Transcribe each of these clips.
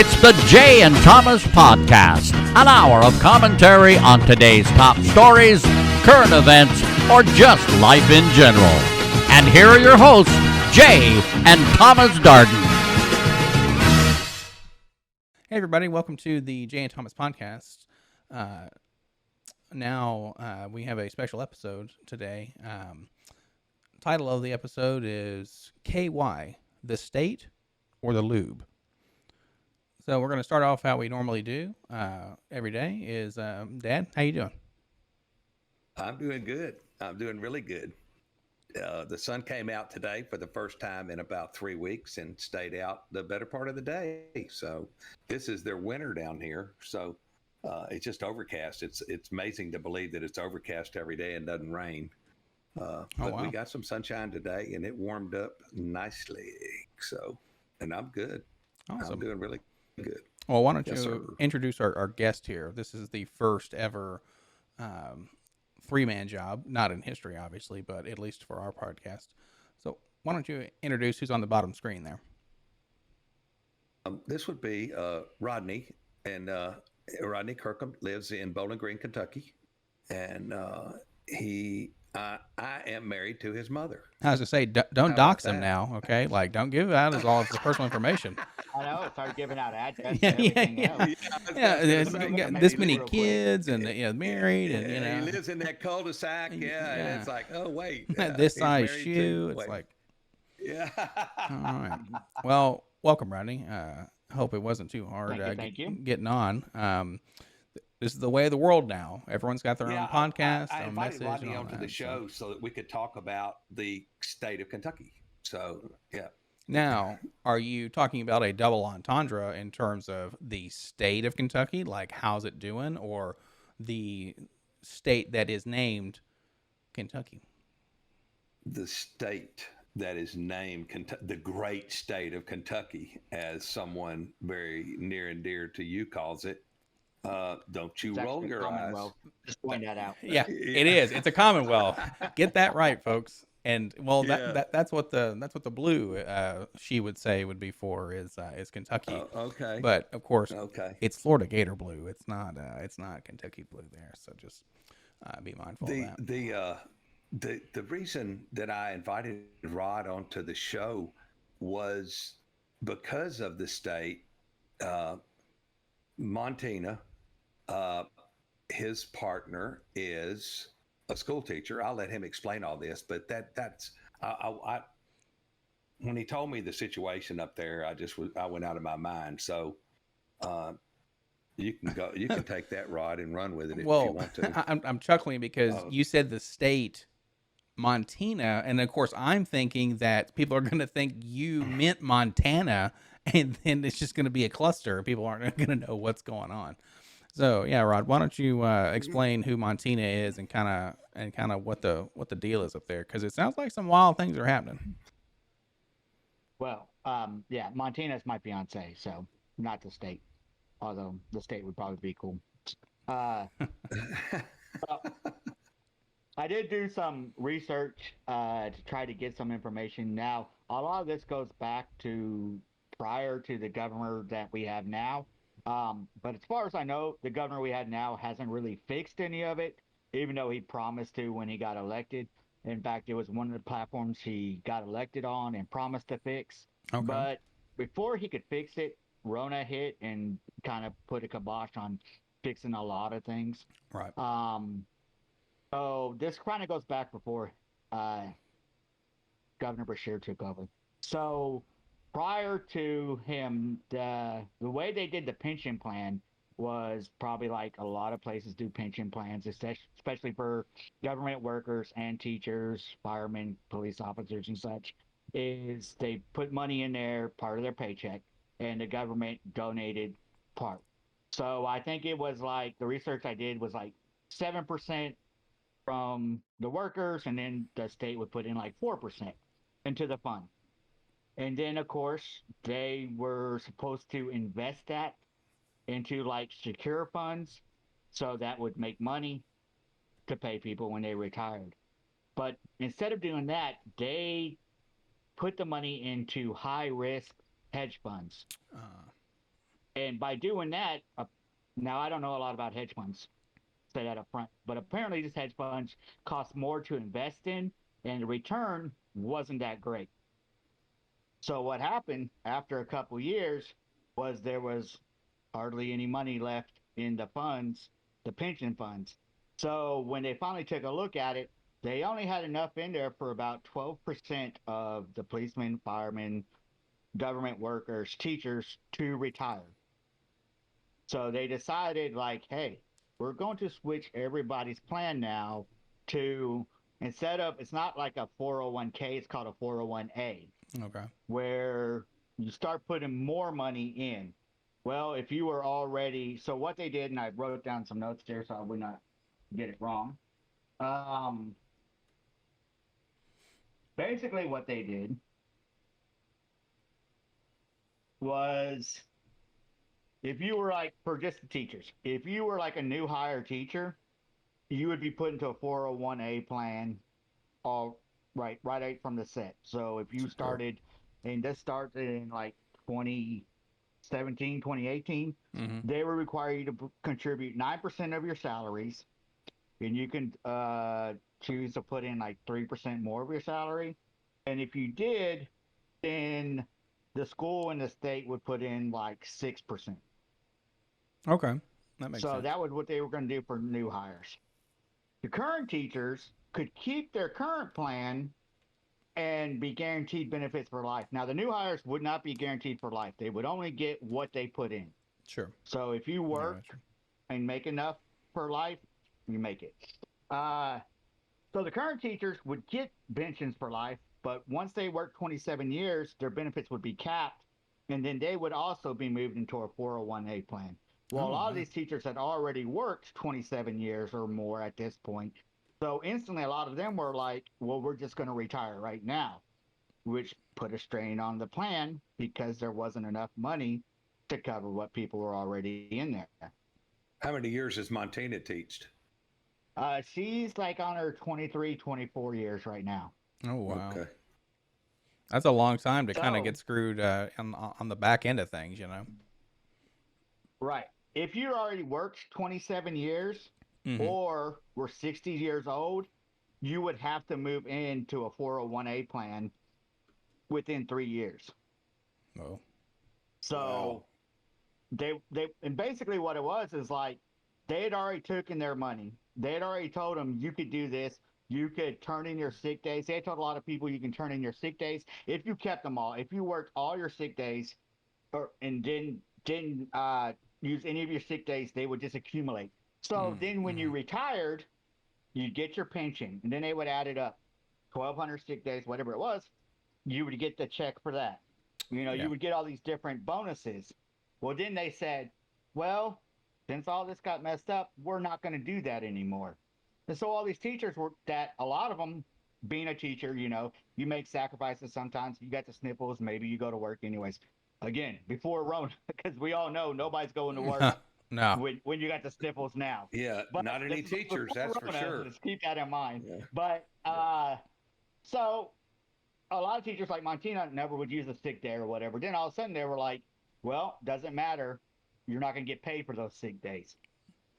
It's the Jay and Thomas Podcast, an hour of commentary on today's top stories, current events, or just life in general. And here are your hosts, Jay and Thomas Darden. Hey everybody, welcome to the Jay and Thomas Podcast. Now we have a special episode today. Title of the episode is KY, the state or the lube? So we're going to start off how we normally do every day is, Dad, how you doing? I'm doing good. I'm doing really good. The sun came out today for the first time in about 3 weeks and stayed out the better part of the day. So this is their winter down here. So it's just overcast. It's amazing to believe that it's overcast every day and doesn't rain. But wow. We got some sunshine today and it warmed up nicely. So, and I'm good. Awesome. I'm doing really good. Well, why don't Yes, you sir. introduce our guest here? This is the first ever three-man job, not in history, obviously, but at least for our podcast. So why don't you introduce who's on the bottom screen there? This would be Rodney, and Rodney Kirkham lives in Bowling Green, Kentucky, and I am married to his mother. I was to say, don't dox him now, okay? Like, don't give out as all of the personal information. I know, start giving out address Yeah, and everything else. This many kids and married and He lives in that cul-de-sac, and it's like, oh wait, this he's size married shoe. to- It's like, yeah. all right. Well, welcome, Rodney. Hope it wasn't too hard Thank you. getting on. This is the way of the world now. Everyone's got their own podcast. I own invited message Rodney and all onto the that, show so that we could talk about the state of Kentucky. So yeah. Now, are you talking about a double entendre in terms of the state of Kentucky, like how's it doing, or the state that is named Kentucky? The state that is named the great state of Kentucky, as someone very near and dear to you calls it. Don't you It's roll actually your eyes. Commonwealth. Just point that out. Yeah, it is. It's a Commonwealth. Get that right, folks. And well, that's what the blue she would say would be for is Kentucky. Okay. But of course, Okay. it's Florida Gator blue. It's not Kentucky blue there. So just be mindful of that. The reason that I invited Rod onto the show was because of the state, Montana. His partner is a school teacher. I'll let him explain all this, but that's I when he told me the situation up there, I went out of my mind. So you can take that, Rod, and run with it if you want to. I'm chuckling because you said the state Montana, and of course I'm thinking that people are going to think you meant Montana, and then it's just going to be a cluster. People aren't going to know what's going on. So yeah, Rod, why don't you explain who Montana is and kind of what the deal is up there? Because it sounds like some wild things are happening. Well, Montana's my fiance, so not the state. Although the state would probably be cool. Well, I did do some research to try to get some information. Now, a lot of this goes back to prior to the governor that we have now. But as far as I know, the governor we had now hasn't really fixed any of it, even though he promised to when he got elected. In fact, it was one of the platforms he got elected on and promised to fix. Okay. But before he could fix it, Rona hit and kind of put a kibosh on fixing a lot of things. Right. So this kind of goes back before Governor Beshear took over. So prior to him, the way they did the pension plan was probably like a lot of places do pension plans, especially for government workers and teachers, firemen, police officers, and such, is they put money in there, part of their paycheck, and the government donated part. So I think it was like, the research I did was like 7% from the workers, and then the state would put in like 4% into the fund. And then, of course, they were supposed to invest that into like secure funds, so that would make money to pay people when they retired. But instead of doing that, they put the money into high risk hedge funds. And by doing that, now I don't know a lot about hedge funds, say that up front, but apparently these hedge funds cost more to invest in, and the return wasn't that great. So what happened after a couple years was there was hardly any money left in the funds, the pension funds. So when they finally took a look at it, they only had enough in there for about 12% of the policemen, firemen, government workers, teachers to retire. So they decided, like, hey, we're going to switch everybody's plan now to, instead of, it's not like a 401k, it's called a 401a, Okay. where you start putting more money in. Well, if you were already, so what they did, and I wrote down some notes there so I would not get it wrong. Basically, what they did was, if you were like, for just the teachers, if you were like a new hire teacher, you would be put into a 401a plan all right from the set. So if you started, and this started in like 2017, 2018, they would require you to contribute 9% of your salaries, and you can choose to put in like 3% more of your salary. And if you did, then the school and the state would put in like 6%. Okay. That makes sense. So that was what they were going to do for new hires. The current teachers could keep their current plan and be guaranteed benefits for life. Now, the new hires would not be guaranteed for life. They would only get what they put in. Sure. So if you work and make enough for life, you make it. So the current teachers would get pensions for life, but once they work 27 years, their benefits would be capped, and then they would also be moved into a 401a plan. Well, a lot of these teachers had already worked 27 years or more at this point. So instantly, a lot of them were like, well, we're just going to retire right now, which put a strain on the plan because there wasn't enough money to cover what people were already in there. How many years has Montana teached? She's like on her 23, 24 years right now. Oh, wow. Okay. That's a long time to kind of get screwed on the back end of things, you know? Right. If you already worked 27 years or were 60 years old, you would have to move into a 401a plan within 3 years. Oh. So they and basically what it was is like they had already taken their money. They had already told them you could do this. You could turn in your sick days. They told a lot of people you can turn in your sick days if you kept them all. If you worked all your sick days and didn't use any of your sick days, they would just accumulate. So then when you retired, you'd get your pension, and then they would add it up. 1,200 sick days, whatever it was, you would get the check for that. You know, you would get all these different bonuses. Well, then they said, well, since all this got messed up, we're not going to do that anymore. And so all these teachers were that, a lot of them, being a teacher, you know, you make sacrifices sometimes. You got the sniffles, maybe you go to work anyways. Again, before Rona, because we all know nobody's going to work when you got the sniffles now. Yeah, but not any teachers, that's Rona, for sure. Just keep that in mind. Yeah. But so a lot of teachers like Montana never would use a sick day or whatever. Then all of a sudden they were like, well, doesn't matter. You're not going to get paid for those sick days.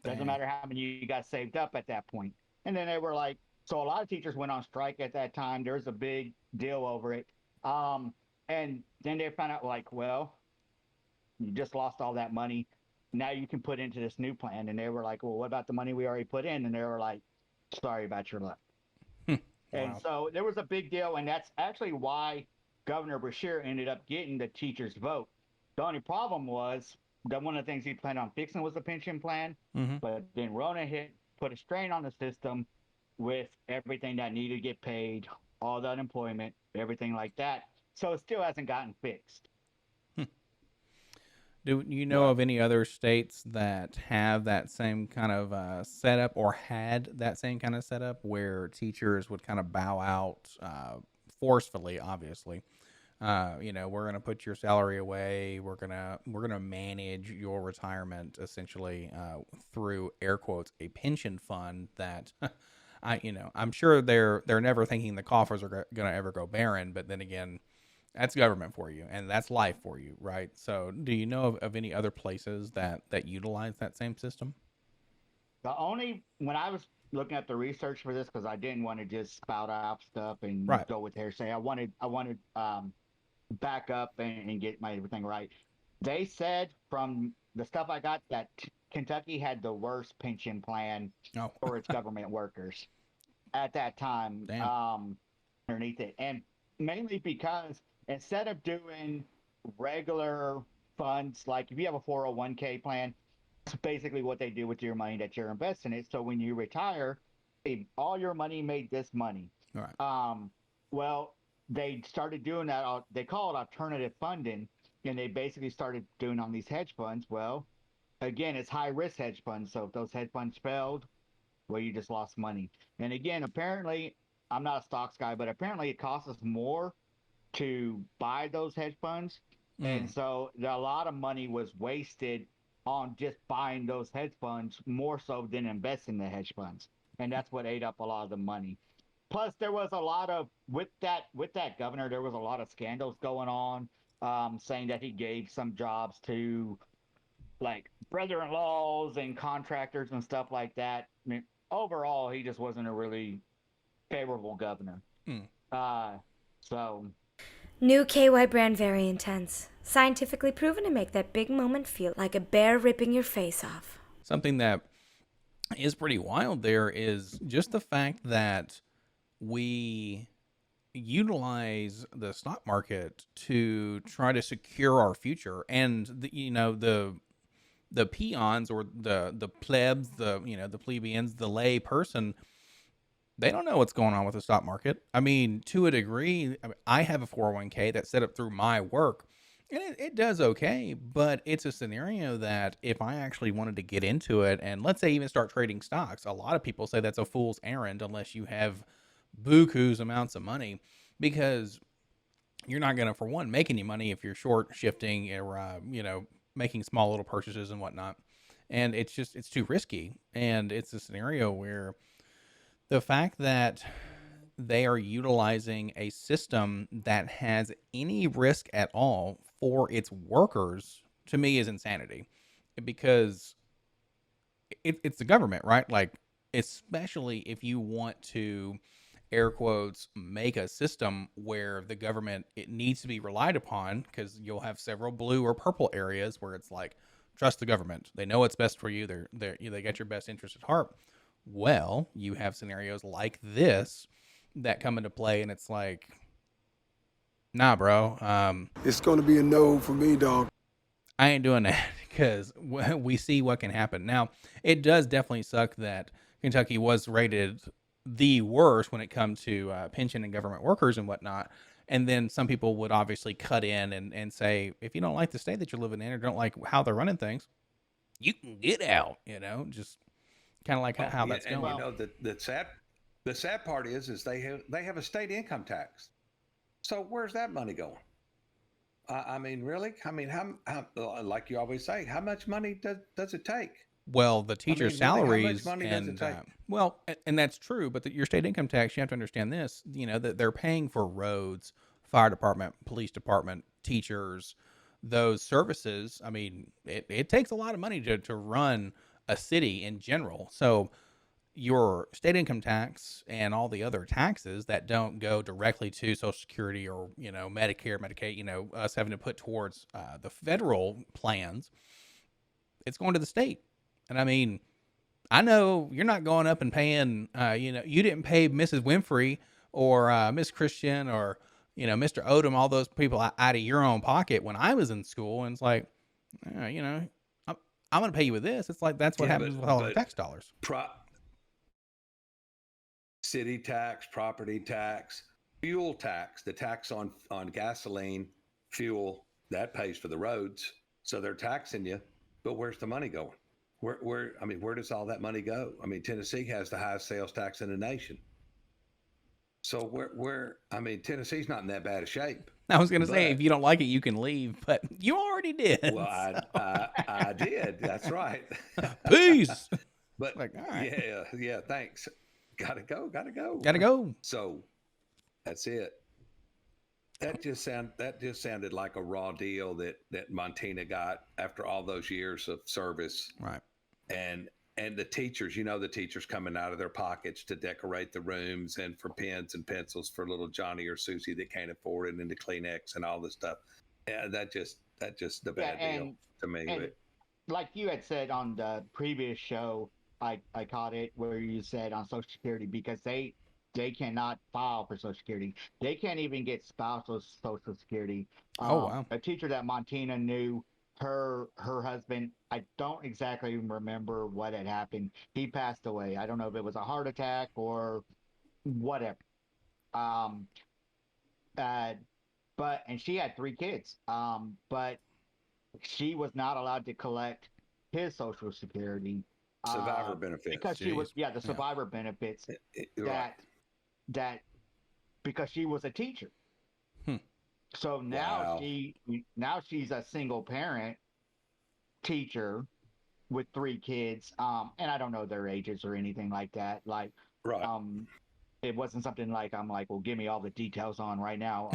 Doesn't matter how many you got saved up at that point. And then they were like, so a lot of teachers went on strike at that time. There was a big deal over it. And then they found out, like, well, you just lost all that money. Now you can put into this new plan. And they were like, well, what about the money we already put in? And they were like, sorry about your luck. And so there was a big deal. And that's actually why Governor Beshear ended up getting the teachers' vote. The only problem was that one of the things he planned on fixing was the pension plan. But then Rona hit, put a strain on the system with everything that needed to get paid, all the unemployment, everything like that. So it still hasn't gotten fixed. Do you know of any other states that have that same kind of setup, or had that same kind of setup where teachers would kind of bow out forcefully? Obviously, you know, we're going to put your salary away. We're gonna manage your retirement essentially through air quotes a pension fund that. I'm sure they're never thinking the coffers are going to ever go barren, but then again, That's government for you, and that's life for you, right? So, do you know of any other places that utilize that same system? When I was looking at the research for this, because I didn't want to just spout out stuff and Right. go with hearsay, I wanted back up and get my everything right. They said from the stuff I got that Kentucky had the worst pension plan Oh, for its government workers at that time. damn. Underneath it, and mainly because instead of doing regular funds, like if you have a 401k plan, it's basically what they do with your money that you're investing in. So when you retire, all your money made this money. All right. Well, they started doing that. They call it alternative funding, and they basically started doing on these hedge funds. Well, again, it's high risk hedge funds. So if those hedge funds failed, well, you just lost money. And again, apparently, I'm not a stocks guy, but apparently it costs us more to buy those hedge funds. And so a lot of money was wasted on just buying those hedge funds more so than investing in the hedge funds. And that's what ate up a lot of the money. Plus, there was a lot of with that governor, there was a lot of scandals going on, saying that he gave some jobs to like brother-in-laws and contractors and stuff like that. I mean, overall, he just wasn't a really favorable governor. So New KY brand very intense. Scientifically proven to make that big moment feel like a bear ripping your face off. Something that is pretty wild there is just the fact that we utilize the stock market to try to secure our future, and the peons or the plebs, the plebeians, the lay person, they don't know what's going on with the stock market. I mean, to a degree, I have a 401k that's set up through my work, and it does okay, but it's a scenario that if I actually wanted to get into it and let's say even start trading stocks, a lot of people say that's a fool's errand unless you have buku's amounts of money, because you're not going to, for one, make any money if you're short shifting or, making small little purchases and whatnot. And it's too risky. And it's a scenario where the fact that they are utilizing a system that has any risk at all for its workers, to me, is insanity, because it's the government, right? Like, especially if you want to, air quotes, make a system where the government, it needs to be relied upon, because you'll have several blue or purple areas where it's like, trust the government. They know what's best for you. They got your best interest at heart. Well, you have scenarios like this that come into play, and it's like, nah, bro. It's going to be a no for me, dog. I ain't doing that, because we see what can happen. Now, it does definitely suck that Kentucky was rated the worst when it comes to pension and government workers and whatnot. And then some people would obviously cut in and say, if you don't like the state that you're living in or don't like how they're running things, you can get out, just kind of like how that's going. And the sad part is they have a state income tax. So where's that money going? I mean, really? I mean, how like you always say, how much money does it take? Well, the teacher's salaries, how much money does it take? And that's true, but your state income tax, you have to understand this, that they're paying for roads, fire department, police department, teachers, those services. I mean, it takes a lot of money to run a city in general. So your state income tax and all the other taxes that don't go directly to Social Security or, Medicare, Medicaid, us having to put towards the federal plans, it's going to the state. And I mean, I know you're not going up and paying, you didn't pay Mrs. Winfrey or Miss Christian or, Mr. Odom, all those people out of your own pocket when I was in school. And it's like, I'm going to pay you with this. It's like, that's what happens with all the tax dollars. City tax, property tax, fuel tax, the tax on gasoline, fuel, that pays for the roads. So they're taxing you, but where's the money going? Where does all that money go? I mean, Tennessee has the highest sales tax in the nation. So Tennessee's not in that bad a shape. I was going to say, if you don't like it, you can leave, but you already did. Well, I did. That's right. Peace. But like, all right. Yeah. Thanks. Gotta go. Gotta go. So that's it. That just sounded like a raw deal that Montina got after all those years of service. Right. And the teachers, the teachers coming out of their pockets to decorate the rooms and for pens and pencils for little Johnny or Susie that can't afford it, and the Kleenex and all this stuff. Yeah, that's just a bad deal to me. And like you had said on the previous show, I caught it where you said on Social Security, because they cannot file for Social Security. They can't even get spousal Social Security. Oh, wow. A teacher that Montina knew, her husband, I don't exactly remember what had happened. He passed away. I don't know if it was a heart attack or whatever. But and she had 3 kids. But she was not allowed to collect his Social Security. Survivor benefits. Because she was the survivor benefits that because she was a teacher. So now she's a single parent teacher with 3 kids. And I don't know their ages or anything like that. Like it wasn't something like I'm like, well, give me all the details on right now.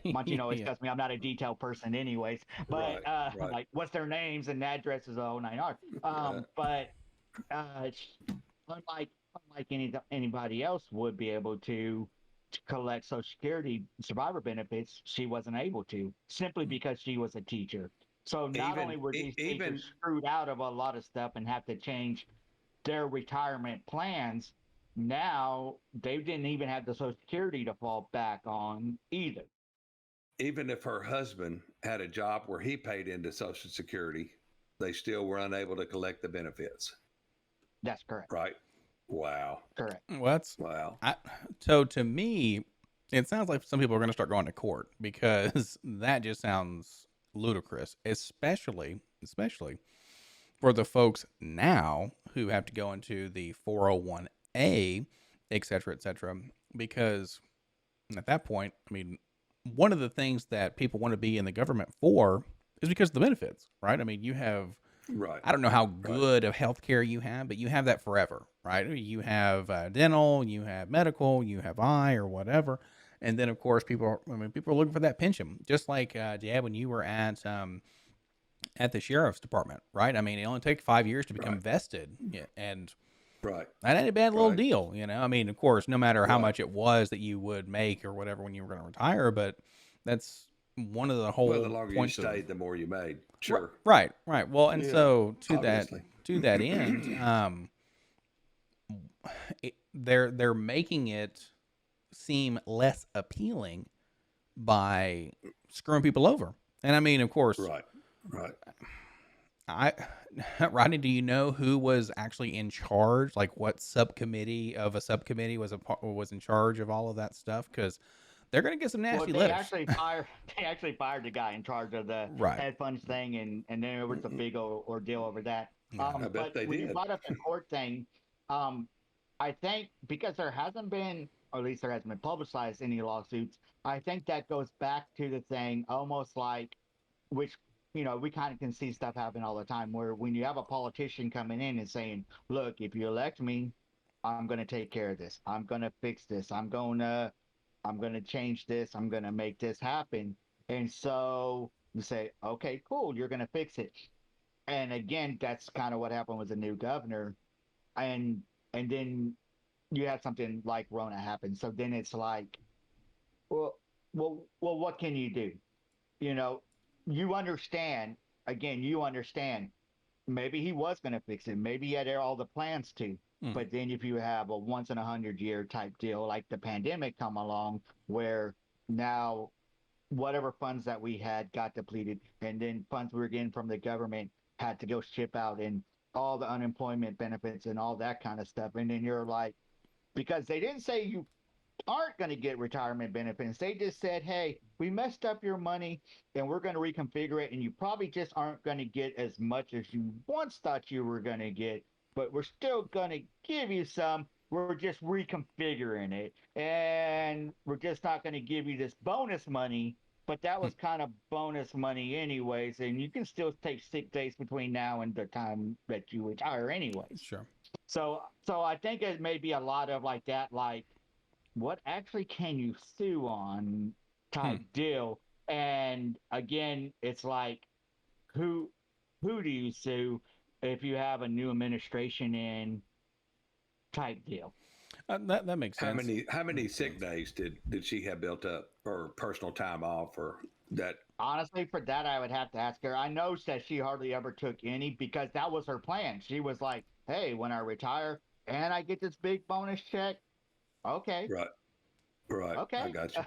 Montino always tells me I'm not a detailed person anyways. But like what's their names and addresses, the whole 9 yards. But unlike anybody else would be able to collect Social Security survivor benefits, she wasn't able to, simply because she was a teacher. So not only were these teachers screwed out of a lot of stuff and have to change their retirement plans, now they didn't even have the Social Security to fall back on either. Even if her husband had a job where he paid into Social Security, they still were unable to collect the benefits. That's correct. Right. Wow. Correct. Wow. So to me, it sounds like some people are going to start going to court, because that just sounds ludicrous, especially for the folks now who have to go into the 401A, et cetera, because at that point, I mean, one of the things that people want to be in the government for is because of the benefits, right? I mean, you have, I don't know how good of healthcare you have, but you have that forever, right? You have dental, you have medical, you have eye or whatever. And then of course people are looking for that pension, just like Jaye, when you were at the sheriff's department, right? I mean, it only takes 5 years to become vested, and that ain't a bad little deal, I mean, of course, no matter how much it was that you would make or whatever when you were going to retire, but that's one of the whole the longer you stayed, the more you made. Sure. Right. Well, and so to that end, they're making it seem less appealing by screwing people over. And I mean, of course, right. Rodney, do you know who was actually in charge? Like what subcommittee was in charge of all of that stuff? Because they're going to get some nasty letters. They actually fired the guy in charge of the head funds thing, and then there was a big ordeal over that. I bet they when did. You brought up the court thing, I think because there hasn't been, or at least there hasn't been publicized any lawsuits, I think that goes back to the thing, almost like, which, we kind of can see stuff happen all the time, where when you have a politician coming in and saying, look, if you elect me, I'm going to take care of this. I'm going to fix this. I'm going to change this. I'm going to make this happen. And so you say, okay, cool, you're going to fix it. And again, that's kind of what happened with the new governor. And then you have something like Rona happen. So then it's like, well, what can you do? You understand, maybe he was going to fix it. Maybe he had all the plans to. But then if you have a once in 100-year type deal, like the pandemic come along, where now whatever funds that we had got depleted, and then funds we were getting from the government had to go ship out, and all the unemployment benefits and all that kind of stuff. And then you're like, because they didn't say you aren't going to get retirement benefits. They just said, hey, we messed up your money and we're going to reconfigure it, and you probably just aren't going to get as much as you once thought you were going to get, but we're still going to give you some. We're just reconfiguring it, and we're just not going to give you this bonus money, but that was kind of bonus money anyways, and you can still take sick days between now and the time that you retire anyways. Sure. So I think it may be a lot of like that, like, what actually can you sue on type deal. And again, it's like, who do you sue if you have a new administration in type deal? That makes How sense. many sick days did she have built up, or personal time off, or that? Honestly, for that, I would have to ask her. I know that she hardly ever took any because that was her plan. She was like, hey, when I retire and I get this big bonus check, okay, Right, right. I okay. got you.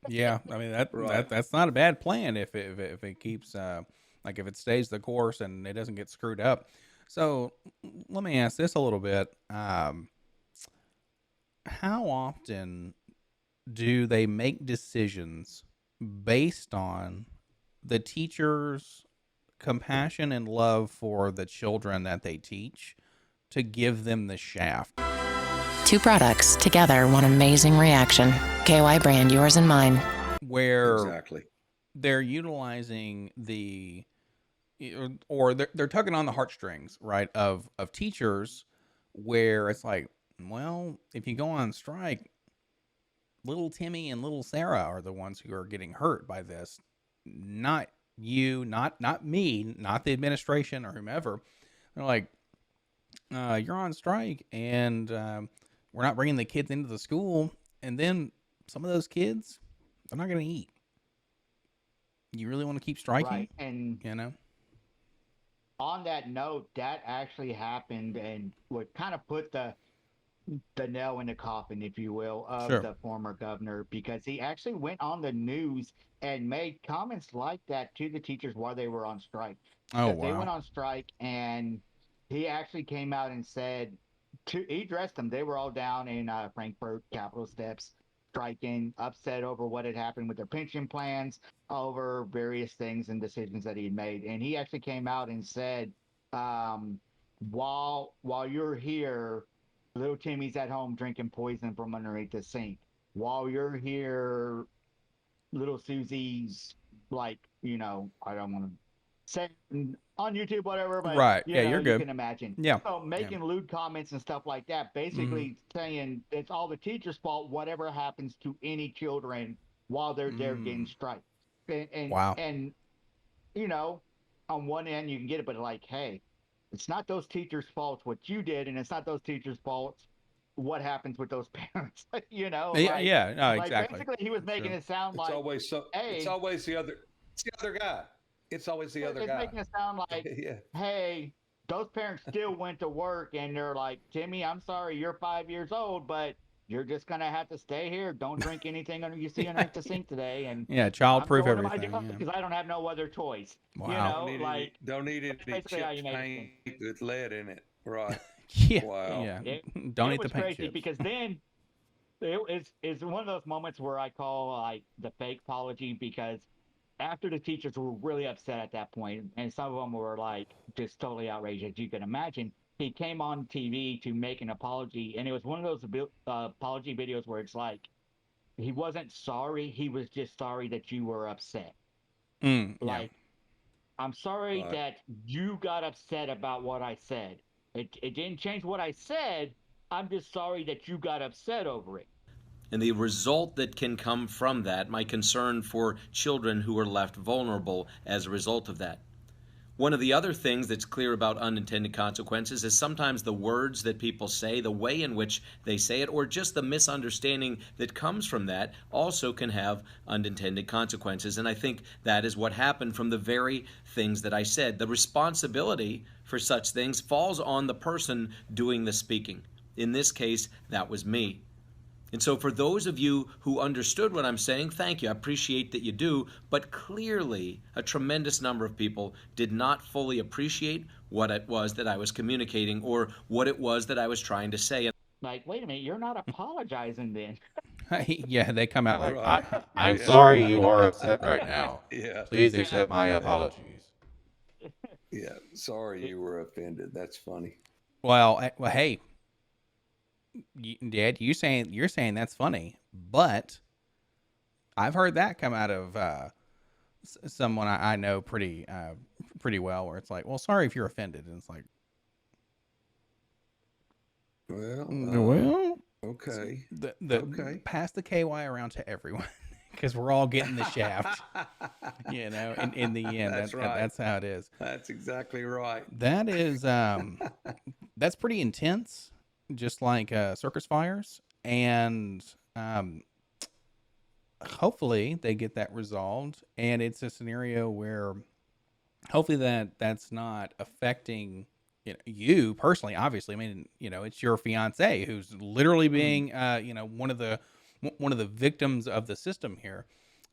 Yeah, I mean Right. that's not a bad plan if it keeps like if it stays the course and it doesn't get screwed up. So let me ask this a little bit. How often do they make decisions based on the teacher's compassion and love for the children that they teach to give them the shaft? Two products together, one amazing reaction. KY brand, yours and mine. Where Exactly. they're utilizing the or they're tugging on the heartstrings, right, of teachers, where it's like, well, if you go on strike, little Timmy and little Sarah are the ones who are getting hurt by this, not you, not me, not the administration or whomever. They're like, you're on strike, and we're not bringing the kids into the school, and then some of those kids, they're not going to eat. You really want to keep striking? Right. And you know? on that note, that actually happened and would kind of put the nail in the coffin, if you will, of Sure. the former governor, because he actually went on the news and made comments like that to the teachers while they were on strike. Oh, Because they wow. went on strike, and he actually came out and said, he addressed them. They were all down in Frankfurt Capitol steps, striking, upset over what had happened with their pension plans, over various things and decisions that he had made. And he actually came out and said, while you're here, little Timmy's at home drinking poison from underneath the sink. While you're here, little Susie's like, I don't want to say on YouTube, whatever, but Right. Yeah, you're you good. can imagine. Yeah. So making lewd comments and stuff like that, basically saying it's all the teacher's fault, whatever happens to any children while they're there getting striked. Wow. And on one end you can get it, but like, hey, it's not those teachers' faults what you did, and it's not those teachers' faults what happens with those parents. Yeah, no, like exactly. basically he was making it sound It's like always so. hey, It's always the other. It's the other guy. It's always the other it's guy. making it sound like, Yeah. hey, those parents still went to work and they're like, Timmy, I'm sorry, you're 5 years old, but you're just gonna have to stay here. Don't drink anything you see underneath the sink today. And Yeah, child-proof I'm going to everything. my job because I don't have no other choice. Wow. Don't need any basically how you chips made it paint with lead in it. Right. Yeah. Wow. Yeah. It, Don't it eat the was paint crazy chips. because then it's one of those moments where I call like the fake apology, because after the teachers were really upset at that point, and some of them were like just totally outraged, as you can imagine, he came on TV to make an apology, and it was one of those apology videos where it's like he wasn't sorry, he was just sorry that you were upset. Yeah. I'm sorry that you got upset about what I said. It didn't change what I said. I'm just sorry that you got upset over it. And the result that can come from that, my concern for children who are left vulnerable as a result of that. One of the other things that's clear about unintended consequences is sometimes the words that people say, the way in which they say it, or just the misunderstanding that comes from that also can have unintended consequences. And I think that is what happened from the very things that I said. The responsibility for such things falls on the person doing the speaking. In this case, that was me. And so for those of you who understood what I'm saying, thank you. I appreciate that you do. But clearly, a tremendous number of people did not fully appreciate what it was that I was communicating or what it was that I was trying to say. Like, wait a minute, you're not apologizing then. Yeah, they come out like, I'm sorry you are upset right now. Yeah. Please accept my apologies. Yeah. Sorry you were offended. That's funny. well, hey, Dad, you're saying that's funny, but I've heard that come out of someone I know pretty well, where it's like, well, sorry if you're offended, and it's like, Well. well, Okay. the Okay. pass the KY around to everyone. because we're all getting the shaft. You know, in the end, That's right. That's how it is. That's exactly right. That is that's pretty intense, just like circus fires, and hopefully they get that resolved, and it's a scenario where hopefully that's not affecting you personally. Obviously, I mean, it's your fiance who's literally being one of the victims of the system here,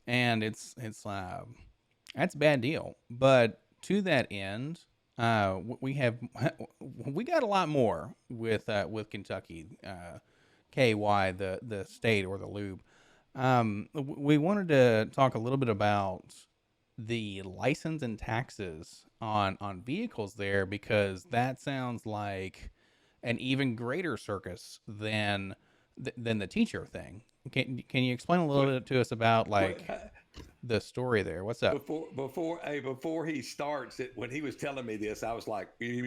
and it's that's a bad deal. But to that end, we got a lot more with Kentucky, KY, the state, or the Lube. We wanted to talk a little bit about the license and taxes on vehicles there, because that sounds like an even greater circus than the teacher thing. Can you explain a little bit to us about the story there? What's up? Before he starts it, when he was telling me this, I was like, because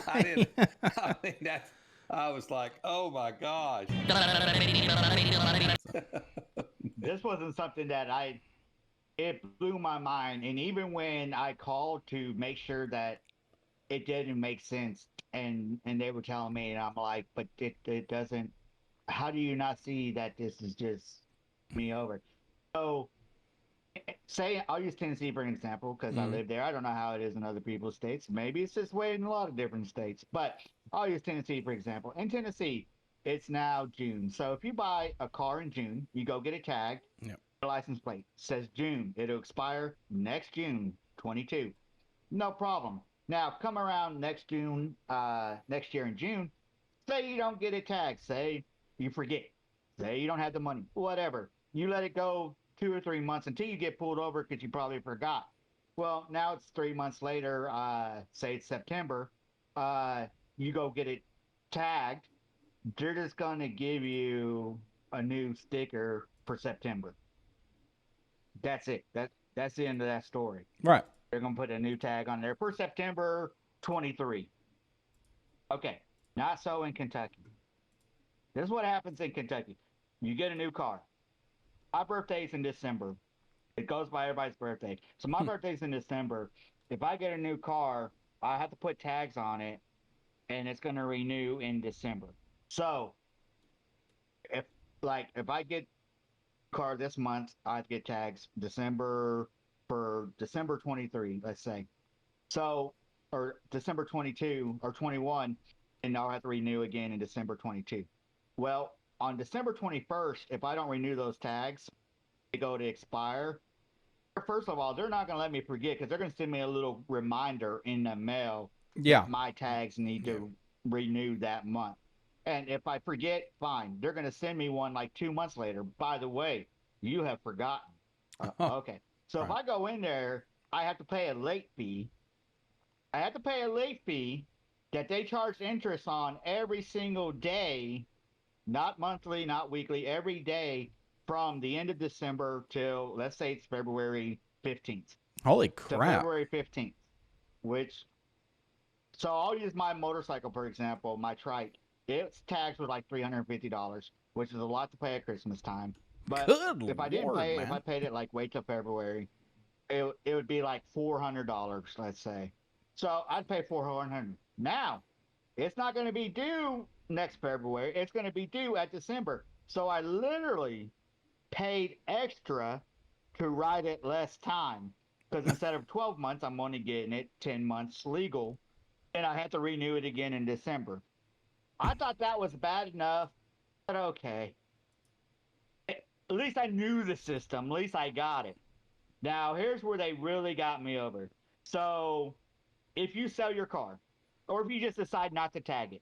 I didn't. I mean, that's. I was like, oh my gosh. This wasn't something that it blew my mind. And even when I called to make sure that it didn't make sense, and they were telling me, and I'm like, but it doesn't. How do you not see that this is just me over? So, say I'll use Tennessee for an example, because I live there. I don't know how it is in other people's states. Maybe it's this way in a lot of different states, but I'll use Tennessee for example. In Tennessee, it's now June. So if you buy a car in June, you go get it tagged. Yep. The license plate says June. It'll expire next June 22. No problem. Now come around next June, next year in June. Say you don't get it tagged. Say you forget. Say you don't have the money. Whatever. You let it go 2 or 3 months until you get pulled over because you probably forgot. Well, now it's 3 months later. Say it's September. You go get it tagged. They're just going to give you a new sticker for September. That's it. That's the end of that story. Right. They're going to put a new tag on there for September 23. Okay. Not so in Kentucky. This is what happens in Kentucky. You get a new car. My birthday's in December. It goes by everybody's birthday. So my birthday's in December. If I get a new car, I have to put tags on it, and it's going to renew in December. So if I get a car this month, I have to get tags December 23, let's say. So, or December 22 or 21, and I'll have to renew again in December 22. Well, on December 21st, if I don't renew those tags, they go to expire. First of all, they're not going to let me forget, because they're going to send me a little reminder in the mail. Yeah. My tags need to renew that month. And if I forget, fine. They're going to send me one like 2 months later. By the way, you have forgotten. Okay. So if I go in there, I have to pay a late fee. I have to pay a late fee that they charge interest on every single day. Not monthly, not weekly, every day from the end of December till, let's say it's February 15th. Holy crap. February 15th, so I'll use my motorcycle, for example, my trike. Its tags were like $350, which is a lot to pay at Christmas time. But if I didn't pay it, if I paid it like wait till February, it would be like $400, let's say. So I'd pay $400. Now, it's not going to be due next February. It's going to be due at December. So I literally paid extra to ride it less time, because instead of 12 months, I'm only getting it 10 months legal, and I had to renew it again in December. I thought that was bad enough, but okay. At least I knew the system. At least I got it. Now, here's where they really got me over. So if you sell your car, or if you just decide not to tag it,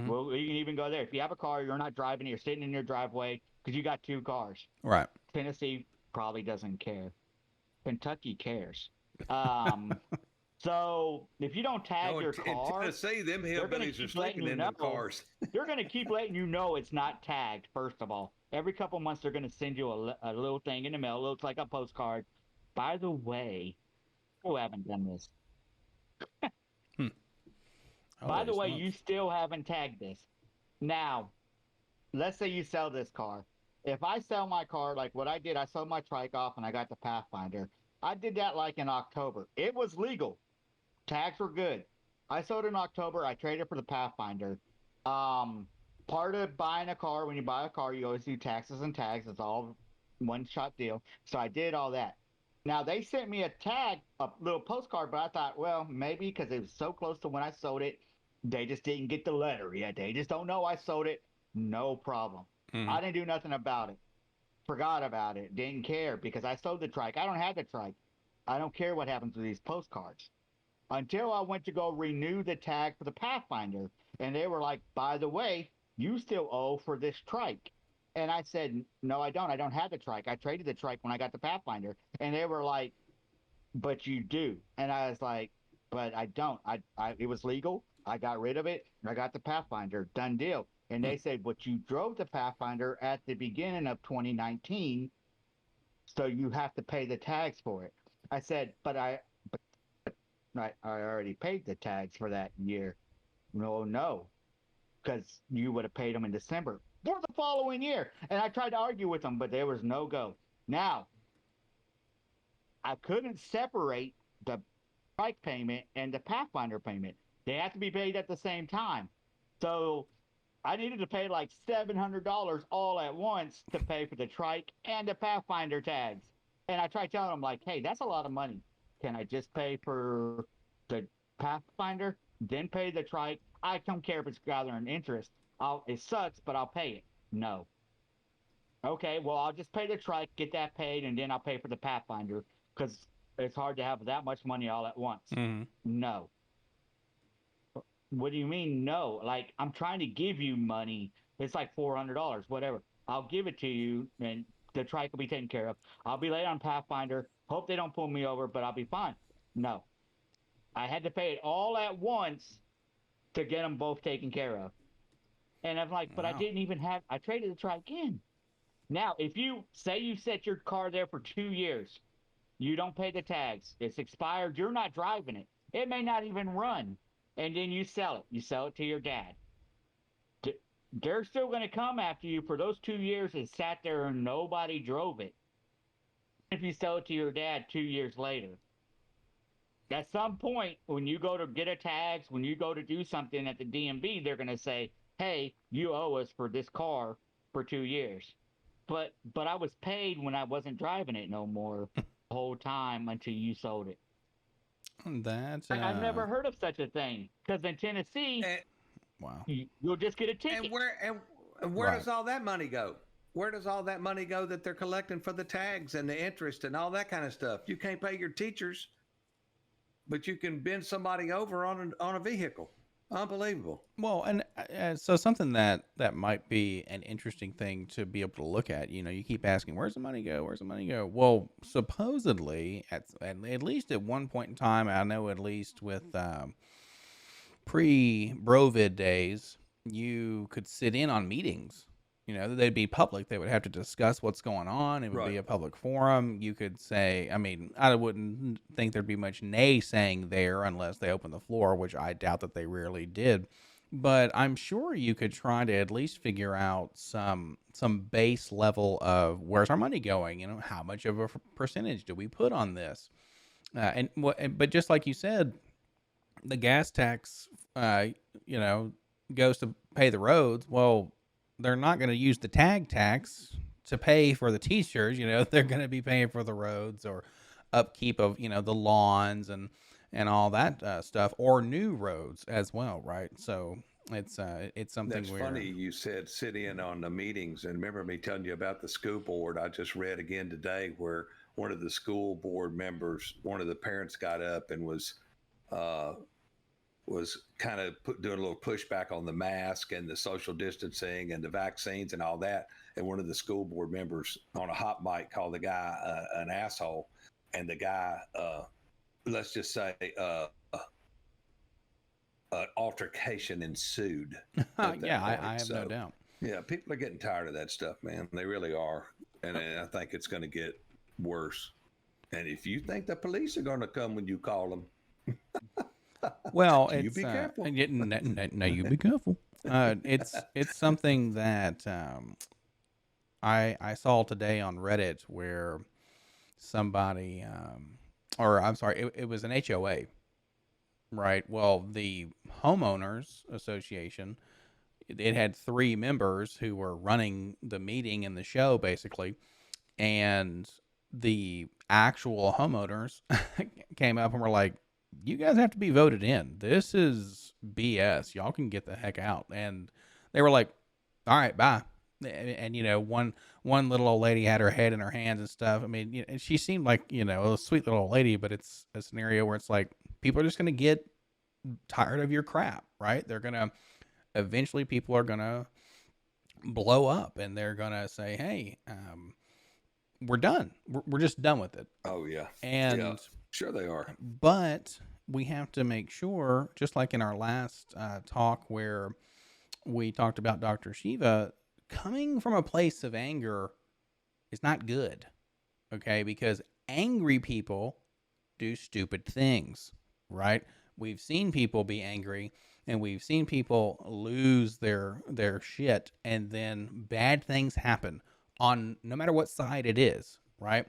well, you can even go there. If you have a car, you're not driving it, you're sitting in your driveway because you got 2 cars. Right. Tennessee probably doesn't care. Kentucky cares. So if you don't tag your car, in Tennessee, them hillbillies are sleeping in them cars. They're going to keep letting you know it's not tagged, first of all. Every couple months, they're going to send you a little thing in the mail. It looks like a postcard. By the way, you haven't done this. By the way, you still haven't tagged this. Now, let's say you sell this car. if I sell my car, like what I did, I sold my trike off and I got the Pathfinder. I did that like in October. It was legal. Tags were good. I sold in October. I traded for the Pathfinder. Part of buying a car, when you buy a car, you always do taxes and tags. It's all one shot deal. So I did all that. Now they sent me a tag, a little postcard, but I thought, well, maybe because it was so close to when I sold it, they just didn't get the letter yet. They just don't know I sold it. No problem. I didn't do nothing about it. Forgot about it. Didn't care because I sold the trike. I don't have the trike. I don't care what happens with these postcards. Until I went to go renew the tag for the Pathfinder, and they were like, by the way, you still owe for this trike. And I said, no, I don't. I don't have the trike. I traded the trike when I got the Pathfinder. And they were like, but you do. And I was like, but I don't. It was legal. I got rid of it. I got the Pathfinder. Done deal. And they said, but you drove the Pathfinder at the beginning of 2019, so you have to pay the tags for it. I said, but I already paid the tags for that year. No, because you would have paid them in December for the following year. And I tried to argue with them, but there was no go. Now, I couldn't separate the bike payment and the Pathfinder payment. They have to be paid at the same time. So I needed to pay like $700 all at once to pay for the trike and the Pathfinder tags. And I tried telling them, like, hey, that's a lot of money. Can I just pay for the Pathfinder, then pay the trike? I don't care if it's gathering interest. It sucks, but I'll pay it. No. Okay, well, I'll just pay the trike, get that paid, and then I'll pay for the Pathfinder because it's hard to have that much money all at once. No. What do you mean no? Like, I'm trying to give you money. It's like $400, whatever. I'll give it to you, and the trike will be taken care of. I'll be late on Pathfinder. Hope they don't pull me over, but I'll be fine. No. I had to pay it all at once to get them both taken care of. And I'm like, but I didn't even I traded the trike in. Now, if you say you set your car there for 2 years, you don't pay the tags, it's expired, you're not driving it. It may not even run. And then you sell it. You sell it to your dad. They're still going to come after you for those 2 years it sat there and nobody drove it. If you sell it to your dad 2 years later. At some point, when you go to get a tags, when you go to do something at the DMV, they're going to say, hey, you owe us for this car for 2 years. But I was paid when I wasn't driving it no more the whole time until you sold it. That's I've never heard of such a thing. Because in Tennessee, wow, you'll just get a ticket. And where does all that money go? Where does all that money go that they're collecting for the tags and the interest and all that kind of stuff? You can't pay your teachers, but you can bend somebody over on a vehicle. Unbelievable. Well, and so something that might be an interesting thing to be able to look at. You know, you keep asking, where's the money go? Where's the money go? Well, supposedly, at least at one point in time, I know at least with pre-Brovid days, you could sit in on meetings. You know, they'd be public. They would have to discuss what's going on. It would be a public forum. You could say, I mean, I wouldn't think there'd be much naysaying there unless they opened the floor, which I doubt that they rarely did. But I'm sure you could try to at least figure out some base level of where's our money going? You know, how much of a percentage do we put on this? But just like you said, the gas tax, you know, goes to pay the roads. Well, they're not going to use the tag tax to pay for the t-shirts. You know, they're going to be paying for the roads or upkeep of, you know, the lawns and all that stuff, or new roads as well, right? So it's something that's funny. You said sit in on the meetings, and remember me telling you about the school board. I just read again today where one of the school board members, one of the parents got up and was kind of doing a little pushback on the mask and the social distancing and the vaccines and all that. And one of the school board members on a hot mic called the guy an asshole. And the guy, let's just say, an altercation ensued. Yeah, I have no doubt. Yeah, people are getting tired of that stuff, man. They really are. And I think it's going to get worse. And if you think the police are going to come when you call them, well, you be careful. No, you be careful. It's something that I saw today on Reddit where somebody, or I'm sorry, it was an HOA, right? Well, the homeowners association, it had 3 members who were running the meeting and the show basically, and the actual homeowners came up and were like, you guys have to be voted in. This is BS. Y'all can get the heck out. And they were like, all right, bye. And one little old lady had her head in her hands and stuff. I mean, and she seemed like, a sweet little old lady, but it's a scenario where it's like, people are just going to get tired of your crap, right? Eventually people are going to blow up and they're going to say, hey, we're done. We're just done with it. Oh yeah. And yeah, sure they are. But we have to make sure, just like in our last talk where we talked about Dr. Shiva, coming from a place of anger is not good. Okay? Because angry people do stupid things, right? We've seen people be angry and we've seen people lose their shit, and then bad things happen on no matter what side it is, right?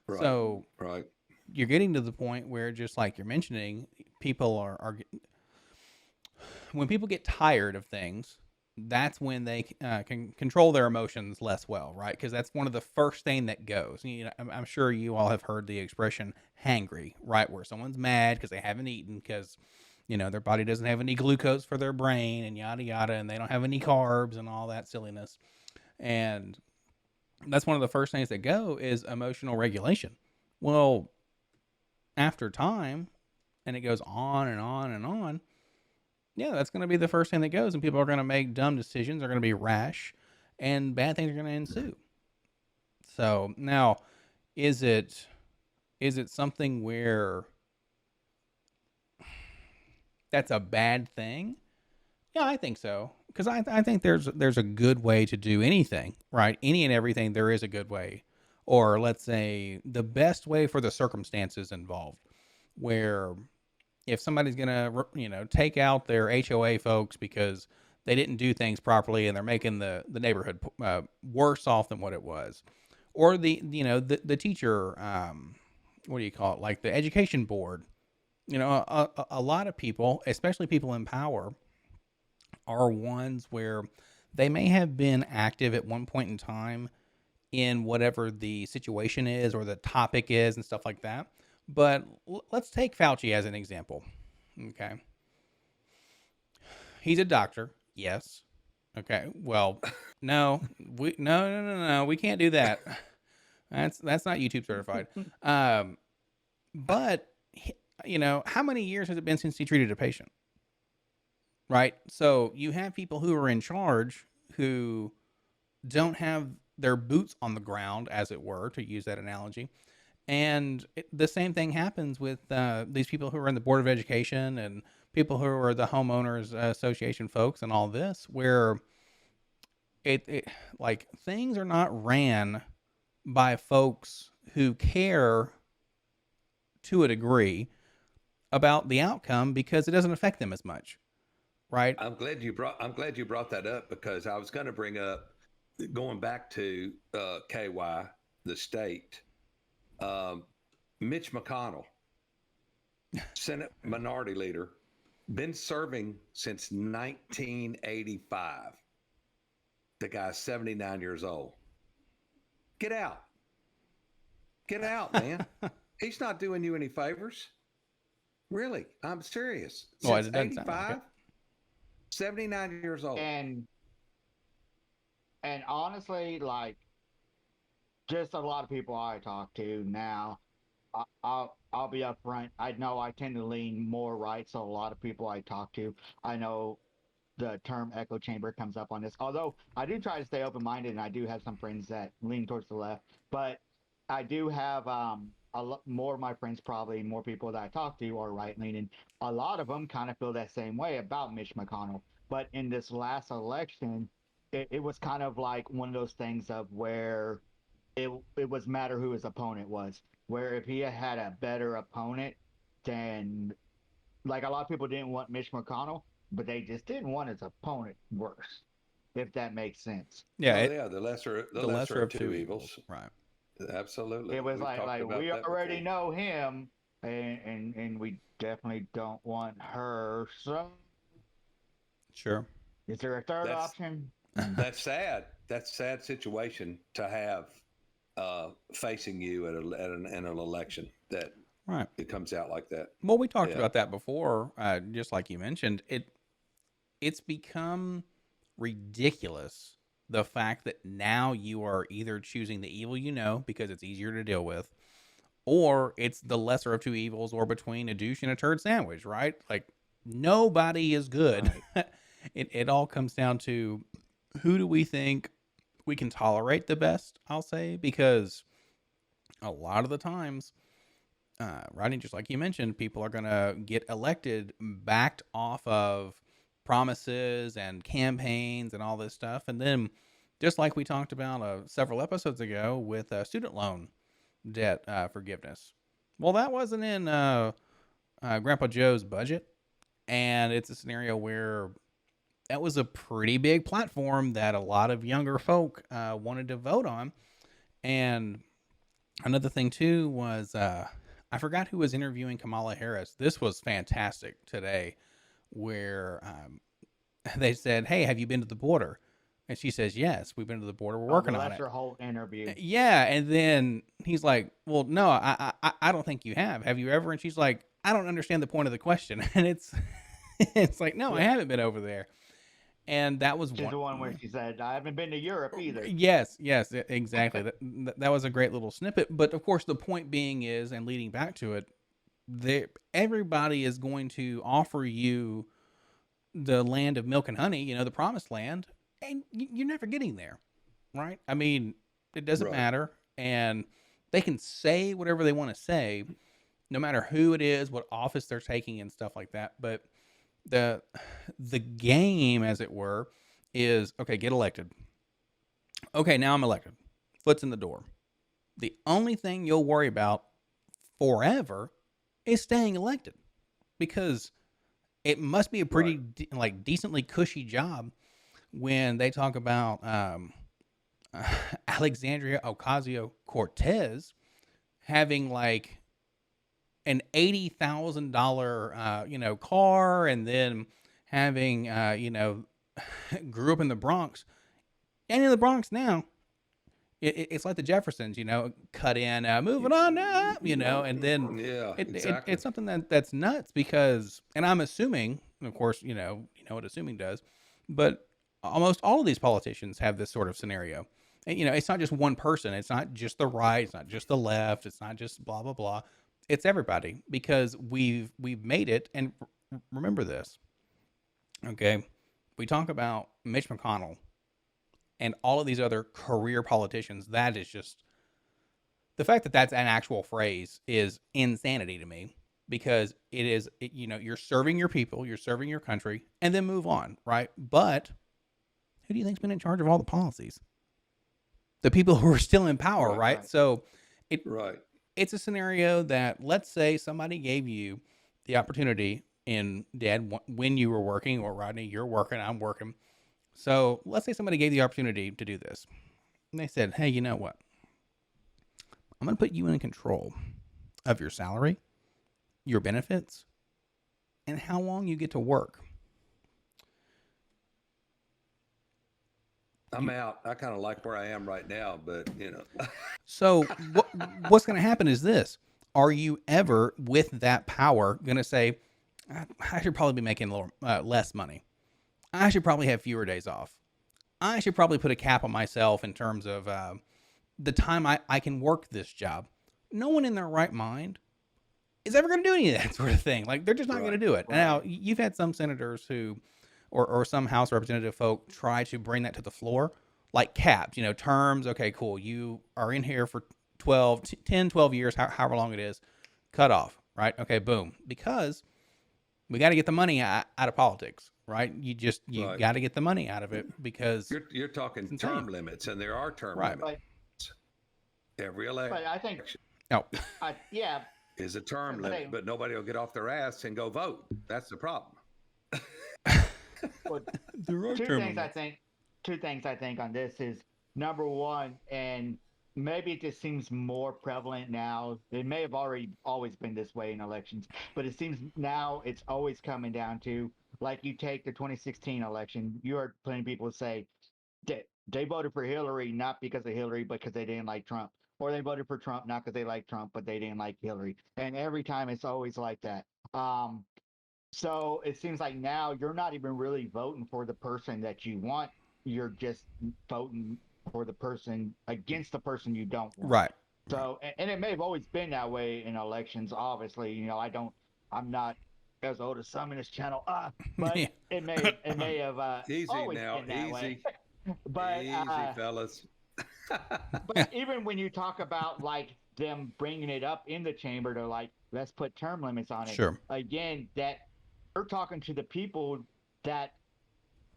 So right. You're getting to the point where, just like you're mentioning, people are when people get tired of things, that's when they can control their emotions less well, right? Because that's one of the first thing that goes. I'm sure you all have heard the expression hangry, right? Where someone's mad because they haven't eaten because, their body doesn't have any glucose for their brain and yada, yada, and they don't have any carbs and all that silliness. And that's one of the first things that go is emotional regulation. Well, after time, and it goes on and on and on, yeah, that's going to be the first thing that goes, and people are going to make dumb decisions. They're going to be rash, and bad things are going to ensue. So now, is it something where that's a bad thing? Yeah, I think so, because I think there's a good way to do anything, right? Any and everything, there is a good way, or let's say the best way for the circumstances involved, where if somebody's gonna take out their HOA folks because they didn't do things properly and they're making the neighborhood worse off than what it was, or the teacher, what do you call it, like the education board, a lot of people, especially people in power, are ones where they may have been active at one point in time in whatever the situation is or the topic is and stuff like that. But let's take Fauci as an example. Okay. He's a doctor. Yes. Okay. Well, no, no. We can't do that. That's not YouTube certified. But how many years has it been since he treated a patient? Right. So you have people who are in charge who don't have their boots on the ground, as it were, to use that analogy. And the same thing happens with these people who are in the Board of Education and people who are the homeowners association folks and all this, where it like things are not ran by folks who care to a degree about the outcome because it doesn't affect them as much, right? I'm glad you brought that up, because I was going to bring up, going back to KY, the state. Mitch McConnell, Senate Minority Leader, been serving since 1985. The guy's 79 years old. Get out. Get out, man. He's not doing you any favors. Really, I'm serious. Since 85, 79 years old. And honestly, like, just a lot of people I talk to now, I'll be upfront. I know I tend to lean more right, so a lot of people I talk to, I know the term echo chamber comes up on this. Although I do try to stay open-minded, and I do have some friends that lean towards the left, but I do have a lot more of my friends, probably more people that I talk to, are right-leaning. A lot of them kind of feel that same way about Mitch McConnell. But in this last election, it was kind of like one of those things of where it was matter who his opponent was. Where if he had a better opponent, then, like, a lot of people didn't want Mitch McConnell, but they just didn't want his opponent worse. if that makes sense. Yeah, Oh, yeah, the lesser of two evils. Right. Absolutely. It was We've talked like about we that already before. know him, and we definitely don't want her. So, Sure. is there a third That's option? that's sad. That's a sad situation to have facing you in an election that Right. it comes out like that. Well, we talked Yeah. about that before, just like you mentioned. It's become ridiculous, the fact that now you are either choosing the evil you know because it's easier to deal with, or it's the lesser of two evils, or between a douche and a turd sandwich, right? Like, nobody is good. It all comes down to, who do we think we can tolerate the best, I'll say, because a lot of the times, right, just like you mentioned, people are going to get elected backed off of promises and campaigns and all this stuff. And then, just like we talked about several episodes ago with student loan debt forgiveness. Well, that wasn't in Grandpa Joe's budget. And it's a scenario where that was a pretty big platform that a lot of younger folk wanted to vote on. And another thing, too, was I forgot who was interviewing Kamala Harris. This was fantastic today, where they said, "Hey, have you been to the border?" And she says, "Yes, we've been to the border. We're working on it." That's her whole interview. Yeah, and then he's like, "Well, no, I don't think you have. Have you ever?" And she's like, "I don't understand the point of the question." And it's like, "No, I haven't been over there." And that was She's the one where she said, "I haven't been to Europe either." Yes, exactly. that was a great little snippet. But of course, the point being is, and leading back to it, everybody is going to offer you the land of milk and honey, the promised land, and you're never getting there, right? I mean, it doesn't matter, and they can say whatever they want to say, no matter who it is, what office they're taking, and stuff like that. But the game, as it were, is, okay, get elected. Okay, now I'm elected. Foot's in the door. The only thing you'll worry about forever is staying elected, because it must be a pretty decently cushy job when they talk about Alexandria Ocasio-Cortez having like an $80,000 car, and then having grew up in the Bronx, and in the Bronx now. It's like the Jeffersons, cut in, moving on up, and then exactly. it's something that's nuts, because, and I'm assuming, of course, you know what assuming does, but almost all of these politicians have this sort of scenario. And, it's not just one person. It's not just the right. It's not just the left. It's not just blah, blah, blah. It's everybody, because we've made it. And remember this, okay? We talk about Mitch McConnell and all of these other career politicians. That is just, the fact that that's an actual phrase is insanity to me, because it is, you're serving your people, you're serving your country, and then move on, right? But who do you think's been in charge of all the policies? The people who are still in power, right? So it's a scenario that, let's say somebody gave you the opportunity in Dad when you were working, or Rodney, you're working, I'm working. So let's say somebody gave the opportunity to do this, and they said, "Hey, you know what? I'm going to put you in control of your salary, your benefits, and how long you get to work." I'm out. I kind of like where I am right now, but So what's going to happen is this: are you ever, with that power, going to say, "I should probably be making a little less money. I should probably have fewer days off. I should probably put a cap on myself in terms of the time I can work this job"? No one in their right mind is ever going to do any of that sort of thing. Like, they're just not going to do it. Now, you've had some senators who, or some House representative folk, try to bring that to the floor, like caps, terms. Okay, cool. You are in here for 10, 12 years, however long it is, cut off, right? Okay, boom. Because we got to get the money out of politics, right? You got to get the money out of it, because you're talking term limits, and there are term limits. Every election. But I think, is a term limit, but nobody will get off their ass and go vote. That's the problem. Well, there are two term things limits. I think. two things I think on this is number one, and maybe it just seems more prevalent now. It may have always been this way in elections, but it seems now it's always coming down to, like, you take the 2016 election. You heard plenty of people say they voted for Hillary not because of Hillary, but because they didn't like Trump, or they voted for Trump not because they like Trump, but they didn't like Hillary. And every time it's always like that. So it seems like now you're not even really voting for the person that you want. You're just voting for the person against the person you don't want. Right. So, and it may have always been that way in elections. Obviously, I'm not as old as some in this channel, but Yeah. it may have Easy always now, been that way. easy, But easy, fellas. but even when you talk about like them bringing it up in the chamber to like, let's put term limits on it. Sure. Again, that you're talking to the people that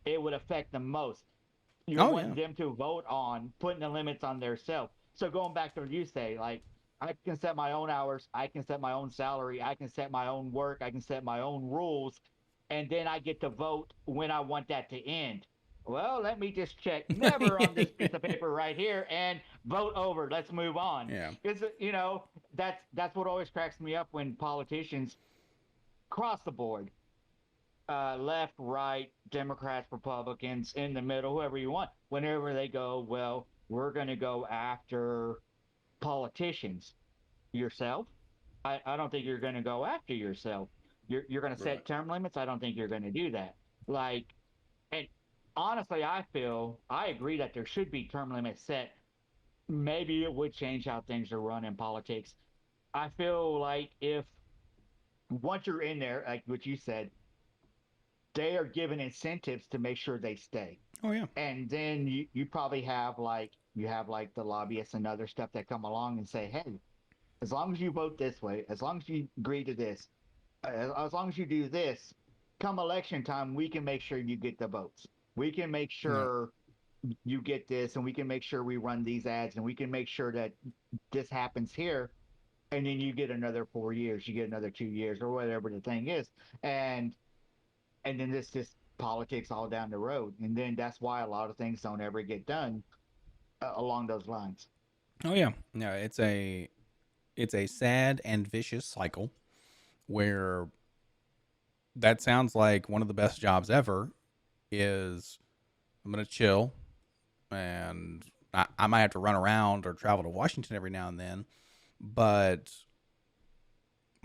it would affect the most. You want them to vote on putting the limits on their self. So going back to what you say, like, I can set my own hours, I can set my own salary, I can set my own work, I can set my own rules, and then I get to vote when I want that to end. Well, let me just check never on this piece of paper right here and vote over. Let's move on. Yeah. Because that's what always cracks me up when politicians cross the board, left, right, Democrats, Republicans, in the middle, whoever you want, whenever they go, well, we're going to go after politicians. Yourself? I don't think you're going to go after yourself. You're going to set term limits? I don't think you're going to do that. Like, and honestly, I agree that there should be term limits set. Maybe it would change how things are run in politics. I feel like if once you're in there, like what you said, they are given incentives to make sure they stay. Oh yeah. And then you probably have like the lobbyists and other stuff that come along and say, hey, as long as you vote this way, as long as you agree to this, as long as you do this, come election time, we can make sure you get the votes. We can make sure you get this, and we can make sure we run these ads, and we can make sure that this happens here. And then you get another 4 years, you get another 2 years, or whatever the thing is. And then this just politics all down the road. And then that's why a lot of things don't ever get done along those lines. Oh yeah. No, it's a sad and vicious cycle where that sounds like one of the best jobs ever is I'm going to chill, and I might have to run around or travel to Washington every now and then, but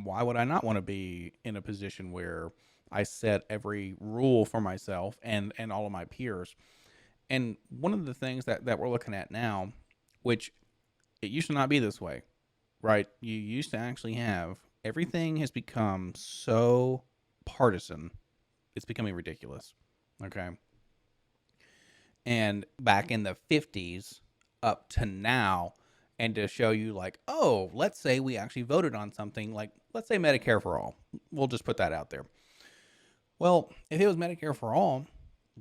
why would I not want to be in a position where I set every rule for myself and all of my peers? And one of the things that we're looking at now, which it used to not be this way, right? You used to actually have, everything has become so partisan, it's becoming ridiculous. Okay. And back in the 50s up to now, and to show you like, oh, let's say we actually voted on something like, let's say Medicare for all. We'll just put that out there. Well, if it was Medicare for all,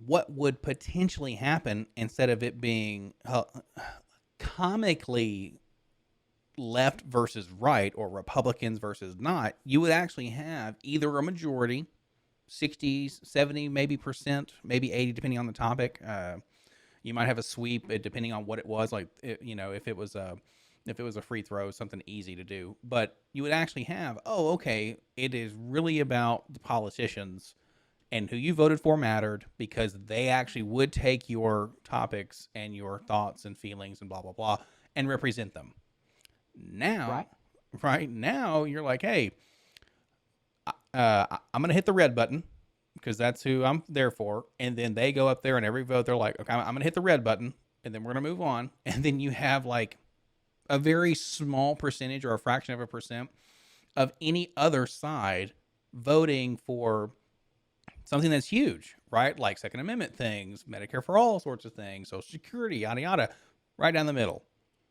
what would potentially happen instead of it being comically left versus right or Republicans versus not, you would actually have either a majority, 60, 70, maybe percent, maybe 80, depending on the topic. You might have a sweep depending on what it was. Like, if it was a free throw, something easy to do. But you would actually have, oh, okay, it is really about the politicians and who you voted for mattered because they actually would take your topics and your thoughts and feelings and blah, blah, blah, and represent them. Now, right now, you're like, hey, I'm going to hit the red button because that's who I'm there for. And then they go up there and every vote, they're like, okay, I'm going to hit the red button and then we're going to move on. And then you have like a very small percentage or a fraction of a percent of any other side voting for something that's huge, right? Like Second Amendment things, Medicare for all sorts of things, Social Security, yada, yada, right down the middle.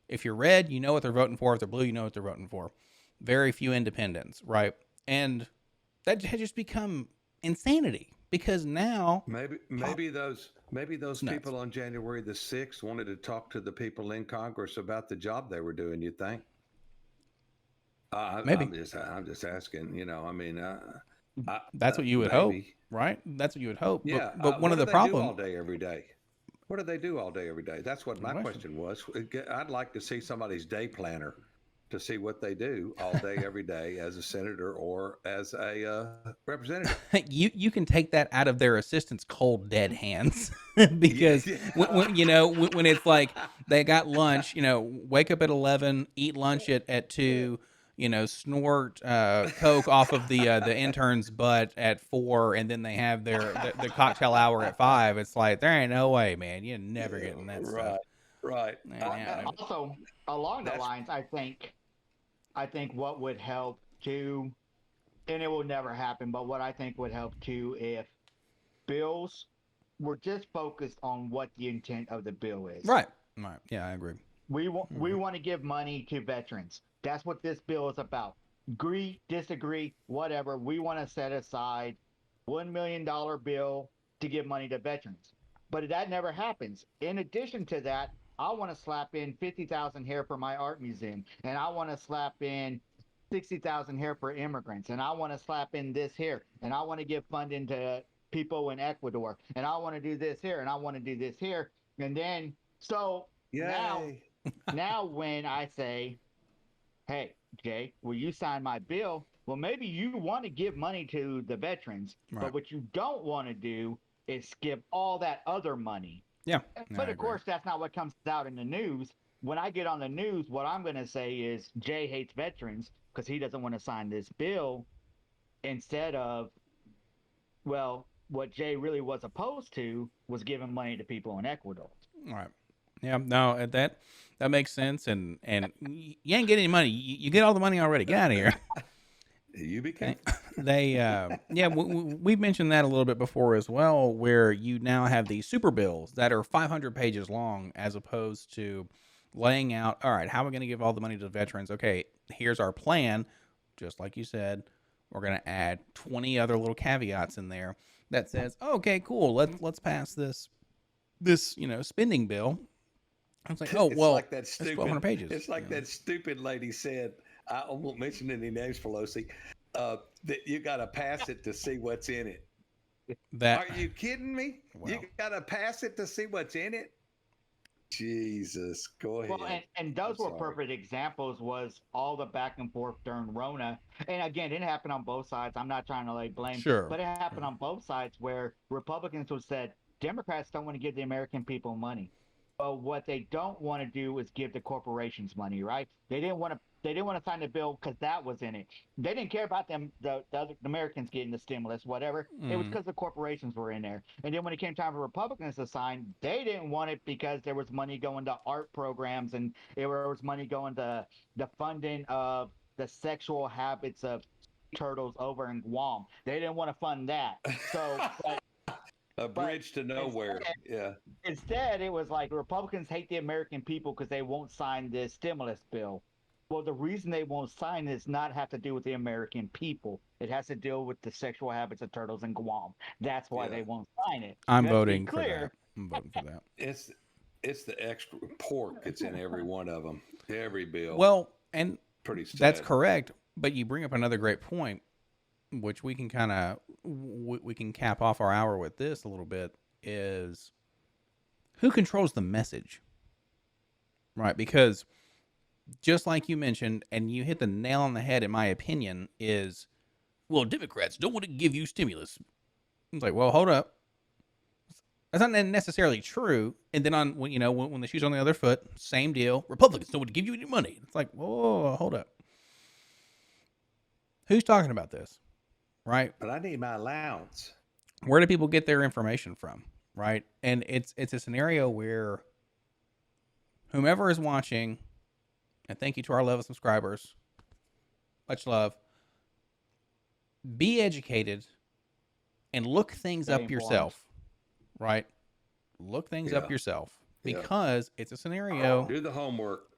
If you're red, you know what they're voting for. If they're blue, you know what they're voting for. Very few independents, right? And that has just become insanity because now maybe those people on January the 6th wanted to talk to the people in Congress about the job they were doing. You think? Maybe. I'm just asking. That's what you would hope, right? That's what you would hope. Yeah, but one of the problems all day, every day. What do they do all day, every day? That's what my question was. I'd like to see somebody's day planner to see what they do all day, every day as a senator or as a representative. You can take that out of their assistants' cold dead hands because when it's like they got lunch, wake up at 11, eat lunch at 2, snort coke off of the intern's butt at 4, and then they have the cocktail hour at 5. It's like there ain't no way, man. You're never getting that stuff. Right. Also, along the lines, I think what would help too, and it will never happen, but what I think would help too if bills were just focused on what the intent of the bill is. Right. Yeah, I agree. We want to give money to veterans. That's what this bill is about. Agree, disagree, whatever. We want to set aside $1 million bill to give money to veterans. But that never happens. In addition to that, I want to slap in 50,000 here for my art museum, and I want to slap in 60,000 here for immigrants, and I want to slap in this here, and I want to give funding to people in Ecuador, and I want to do this here, and I want to do this here, and then now when I say, hey, Jay, will you sign my bill? Well, maybe you want to give money to the veterans, but what you don't want to do is skip all that other money. Yeah. But of course, that's not what comes out in the news. When I get on the news, what I'm going to say is Jay hates veterans because he doesn't want to sign this bill, instead of, well, what Jay really was opposed to was giving money to people in Ecuador. All right. Yeah, no, that makes sense. And you ain't getting any money. You get all the money already. Get out of here. You became. We've mentioned that a little bit before as well, where you now have these super bills that are 500 pages long, as opposed to laying out, all right, how are we going to give all the money to the veterans? Okay, here's our plan. Just like you said, we're going to add 20 other little caveats in there that says, okay, cool, let's pass this spending bill. I was like, oh, well, like that stupid, 1,200 pages. It's like that stupid lady said, I won't mention any names, Pelosi, that you got to pass it to see what's in it. Are you kidding me? Well, you got to pass it to see what's in it? Jesus, go ahead. Well, and those were perfect examples, was all the back and forth during Rona. And again, it happened on both sides. I'm not trying to lay blame, but it happened on both sides where Republicans have said, Democrats don't want to give the American people money. But what they don't want to do is give the corporations money, right? They didn't want to sign the bill because that was in it. They didn't care about them, the other Americans getting the stimulus, whatever. It was because the corporations were in there. And then when it came time for Republicans to sign, they didn't want it because there was money going to art programs, and there was money going to the funding of the sexual habits of turtles over in Guam. They didn't want to fund that. So a bridge to nowhere. Instead, it was like Republicans hate the American people because they won't sign this stimulus bill. Well, the reason they won't sign it not have to do with the American people. It has to deal with the sexual habits of turtles in Guam. That's why they won't sign it. I'm voting for that. I'm voting for that. It's the extra pork that's in every one of them. Every bill. Well, and pretty sad. That's correct. But you bring up another great point, which we can we can cap off our hour with this a little bit, is who controls the message, right? Because just like you mentioned, and you hit the nail on the head, in my opinion, is, well, Democrats don't want to give you stimulus. It's like, well, hold up. That's not necessarily true. And then when the shoe's on the other foot, same deal. Republicans don't want to give you any money. It's like, whoa, hold up. Who's talking about this? Right? But I need my allowance. Where do people get their information from? Right? And it's a scenario where whomever is watching, and thank you to our 11 subscribers, much love, be educated and look things up yourself. Right? Look things up yourself, because it's a scenario. Do the homework.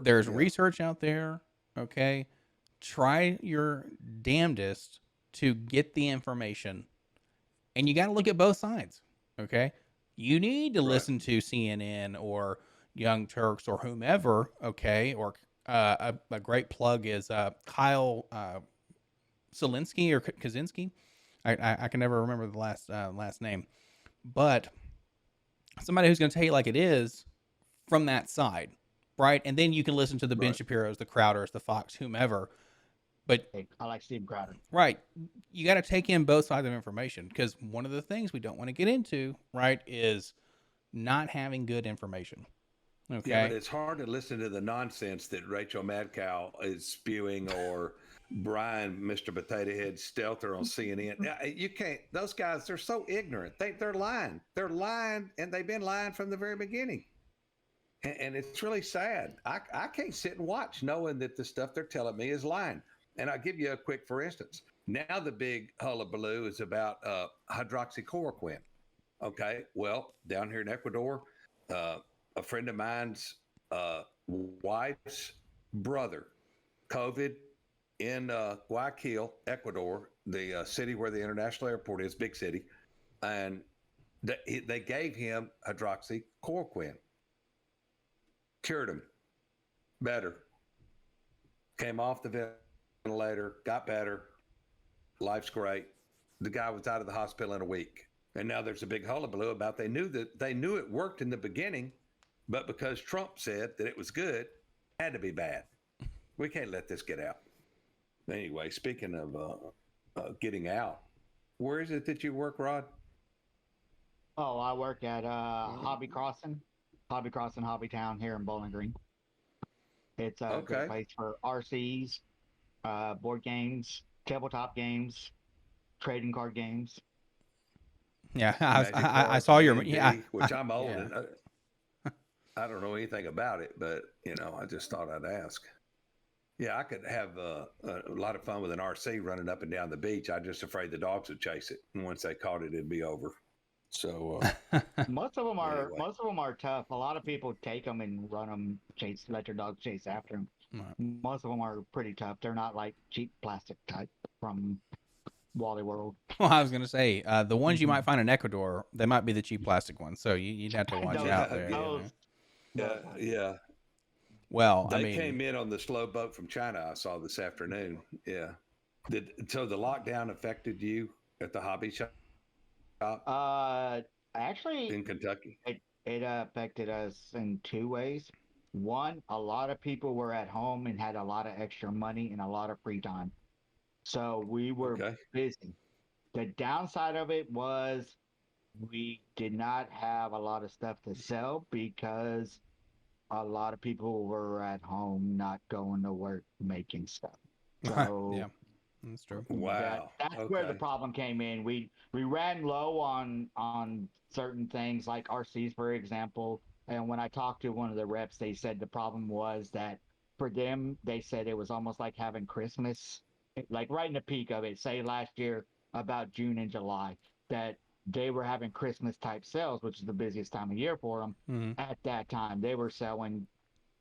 There's research out there. Okay. Try your damnedest to get the information, and you got to look at both sides. Okay. You need to listen to CNN or Young Turks or whomever. Okay. Or a great plug is Kyle Selinsky or Kaczynski. I can never remember the last name, but somebody who's going to tell you like it is from that side, right? And then you can listen to the Ben Shapiro's, the Crowders, the Fox, whomever. But I like Steve Crowder. Right. You got to take in both sides of information, because one of the things we don't want to get into, right, is not having good information. Okay. Yeah, but it's hard to listen to the nonsense that Rachel Madcow is spewing, or Brian, Mr. Potato Head Stelter on CNN. You can't. Those guys, they're so ignorant. They're lying. They're lying, and they've been lying from the very beginning. And it's really sad. I can't sit and watch knowing that the stuff they're telling me is lying. And I'll give you a quick, for instance. Now the big hullabaloo is about hydroxychloroquine. Okay, well, down here in Ecuador, a friend of mine's wife's brother, COVID in Guayaquil, Ecuador, the city where the international airport is, big city, and they gave him hydroxychloroquine. Cured him. Better. Came off the ventilator, got better. Life's great. The guy was out of the hospital in a week. And now there's a big hullabaloo about they knew it worked in the beginning, but because Trump said that it was good, it had to be bad. We can't let this get out. Anyway, speaking of getting out, where is it that you work, Rod? Oh, I work at Hobby Crossing, Hobby Town here in Bowling Green. It's a good place for RCs, board games, tabletop games, trading card games. Yeah, I saw your which I'm old and I don't know anything about it, but I just thought I'd ask. Yeah, I could have a lot of fun with an RC running up and down the beach. I'm just afraid the dogs would chase it, and once they caught it, it'd be over. So most of them are tough. A lot of people take them and run them, let their dogs chase after them. Right. Most of them are pretty tough. They're not like cheap plastic type from Wally World. Well, I was going to say, the ones you might find in Ecuador, they might be the cheap plastic ones. So you'd have to watch out there. Yeah. Well, they came in on the slow boat from China. I saw this afternoon. Yeah. So the lockdown affected you at the hobby shop? Actually, in Kentucky, it affected us in two ways. One, a lot of people were at home and had a lot of extra money and a lot of free time. So we were busy. The downside of it was we did not have a lot of stuff to sell because a lot of people were at home not going to work making stuff. So yeah, that's true. Wow. That's where the problem came in. We ran low on certain things like RCs, for example. And when I talked to one of the reps, they said the problem was that for them, they said it was almost like having Christmas, like right in the peak of it, say last year, about June and July, that they were having Christmas type sales, which is the busiest time of year for them. Mm-hmm. At that time, they were selling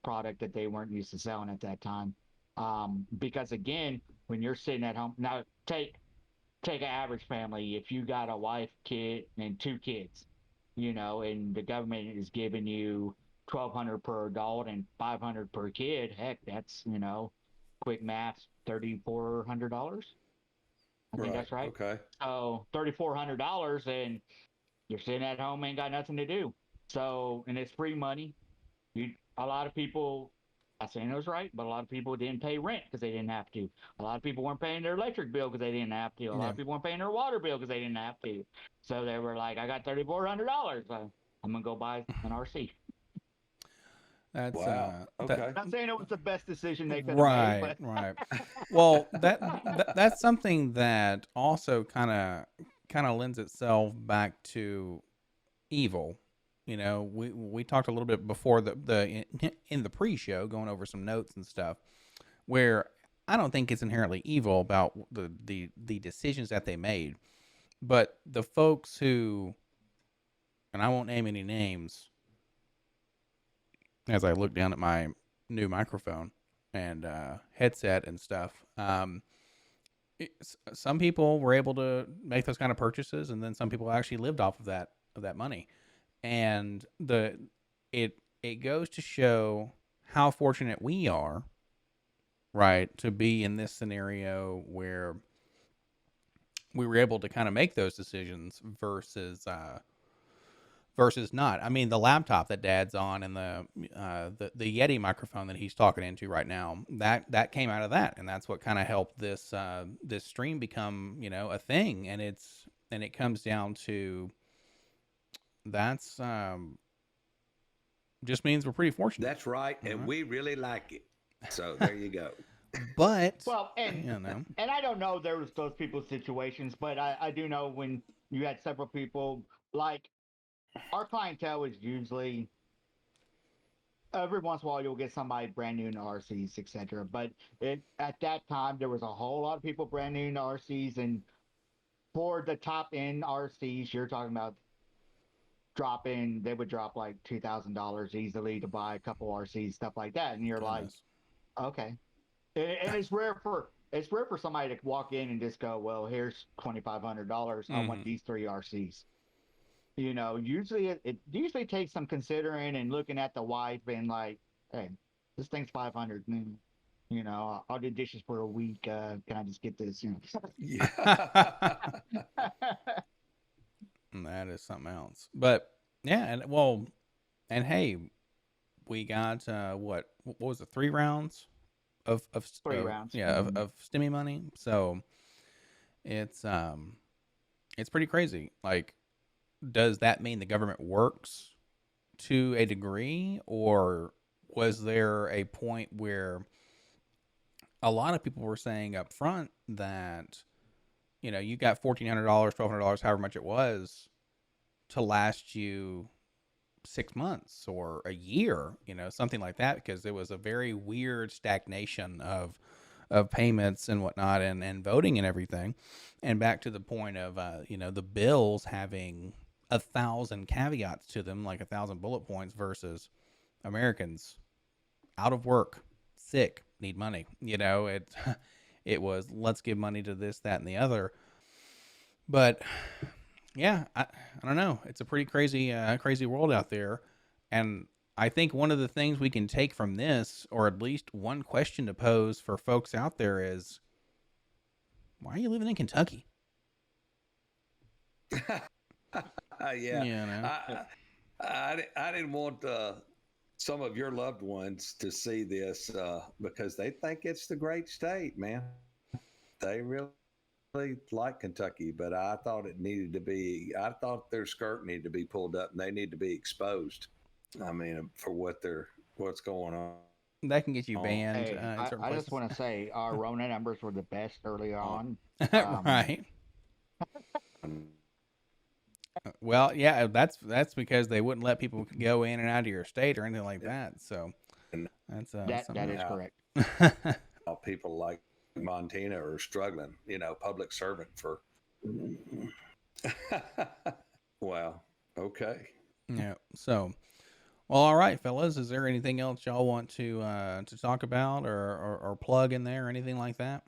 product that they weren't used to selling at that time. Because again, when you're sitting at home, now take an average family. If you got a wife, kid, and 2 kids, and the government is giving you $1,200 per adult and $500 per kid, heck, that's quick math, $3,400. I think that's right. Okay. So $3,400, and you're sitting at home, ain't got nothing to do. So, and it's free money. A lot of people, I'm saying it was right, but a lot of people didn't pay rent because they didn't have to. A lot of people weren't paying their electric bill because they didn't have to. A lot of people weren't paying their water bill because they didn't have to. So they were like, I got $3,400. I'm going to go buy an RC. That's wow. Okay. I'm not saying it was the best decision they could have made. Right. Well, that's something that also kind of lends itself back to evil. We talked a little bit before in the pre-show, going over some notes and stuff, where I don't think it's inherently evil about the decisions that they made, but the folks who, and I won't name any names, as I look down at my new microphone and headset and stuff. Some people were able to make those kind of purchases, and then some people actually lived off of that money. And it goes to show how fortunate we are, right, to be in this scenario where we were able to kind of make those decisions versus versus not. I mean, the laptop that Dad's on and the Yeti microphone that he's talking into right now, that came out of that, and that's what kind of helped this this stream become, you know, a thing. And it comes down to that's just means we're pretty fortunate. That's right, and we really like it. So there you go. But Well, and you know, and I don't know there was those people's situations, but I do know when you had several people, like our clientele is usually every once in a while you'll get somebody brand new in RCs, etc. But at that time there was a whole lot of people brand new in RCs, and for the top end RCs, you're talking about they would drop like $2,000 easily to buy a couple RCs, stuff like that, and you're like, okay. And it's rare for somebody to walk in and just go, well, here's $2,500. I want these 3 RCs. You know, usually it usually takes some considering and looking at the wife and like, hey, this thing's 500. You know, I'll do dishes for a week. Can I just get this? You know. Yeah. That is something else. But yeah, and hey, we got what was it? 3 rounds of 3 rounds. Yeah, of STEMI money. So it's pretty crazy. Like, does that mean the government works to a degree, or was there a point where a lot of people were saying up front that, you know, you got $1,400, $1,200, however much it was, to last you 6 months or a year, you know, something like that, because there was a very weird stagnation of payments and whatnot, and voting and everything. And back to the point of, you know, the bills having 1,000 caveats to them, like 1,000 bullet points, versus Americans out of work, sick, need money. You know, it was, let's give money to this, that, and the other. But yeah, I don't know. It's a pretty crazy world out there. And I think one of the things we can take from this, or at least one question to pose for folks out there, is, why are you living in Kentucky? Yeah. You know? I didn't want some of your loved ones to see this because they think it's the great state, man. They really like Kentucky, but I thought I thought their skirt needed to be pulled up and they need to be exposed. I mean, for what's going on. That can get you banned. Hey, I just want to say our Rona numbers were the best early on. Right. Well, yeah, that's because they wouldn't let people go in and out of your state or anything like that. So that's that is correct. People like Montana are struggling, you know, public servant for. Wow. Okay. Yeah. So, well, all right, fellas. Is there anything else y'all want to talk about or plug in there or anything like that?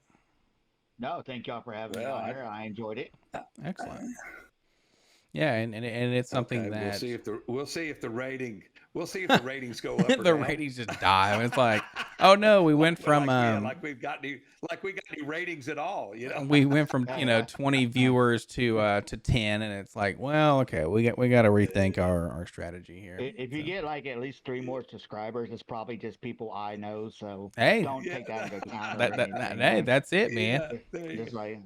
No, thank y'all for having me on here. I enjoyed it. Excellent. Yeah, and it's something that we'll see if the ratings go up. The down. ratings just die. It's like, oh no, we went from like we got any ratings at all. You know, we went from 20 viewers to 10, and it's like, well, okay, we got to rethink our strategy here. If you get like at least 3 more subscribers, it's probably just people I know. So hey, don't take that into account. Hey, that's it, man. Just like,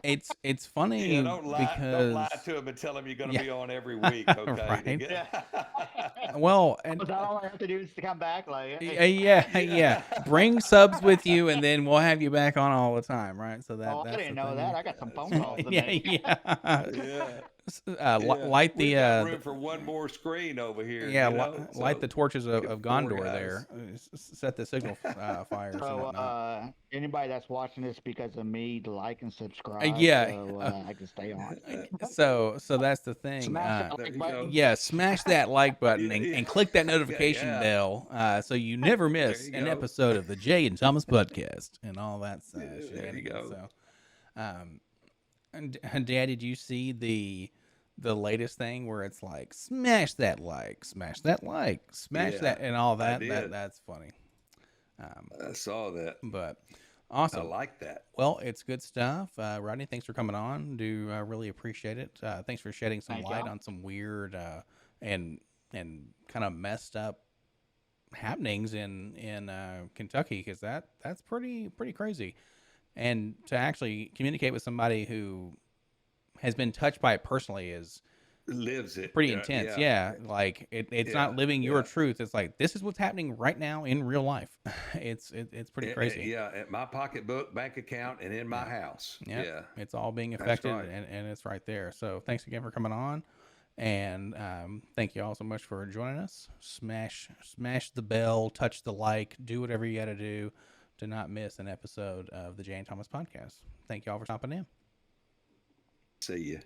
it's funny don't lie to them and tell them you're going to be on every week. Okay. Right. Well, and that all I have to do is to come back. Like, yeah. Bring subs with you, and then we'll have you back on all the time, right? So that. I didn't know that. I got some phone calls. Light the room for one more screen over here. Yeah, light the torches of Gondor there. Set the signal fires. So anybody that's watching this because of me, like and subscribe. So I can stay on. So that's the thing. Smash that like button. Yeah, smash that like button and click that notification bell so you never miss an episode of the Jay and Thomas podcast and all that shit. There you go. So, and Dad, did you see the latest thing where it's like smash that like, smash that, and all that? That's funny. I saw that, but awesome. I like that. Well, it's good stuff. Rodney, thanks for coming on. Do really appreciate it. Thanks for shedding some light on some weird and kind of messed up happenings in Kentucky, because that's pretty crazy. And to actually communicate with somebody who has been touched by it personally is Lives it. pretty intense. Yeah. Like it's not living your truth. It's like, this is what's happening right now in real life. It's pretty crazy. Yeah, at my pocketbook, bank account, and in my house. Yep. Yeah, It's all being affected, right. and it's right there. So thanks again for coming on. And thank you all so much for joining us. Smash the bell, touch the like, do whatever you got to do to not miss an episode of the Jay and Thomas podcast. Thank you all for stopping in. See you.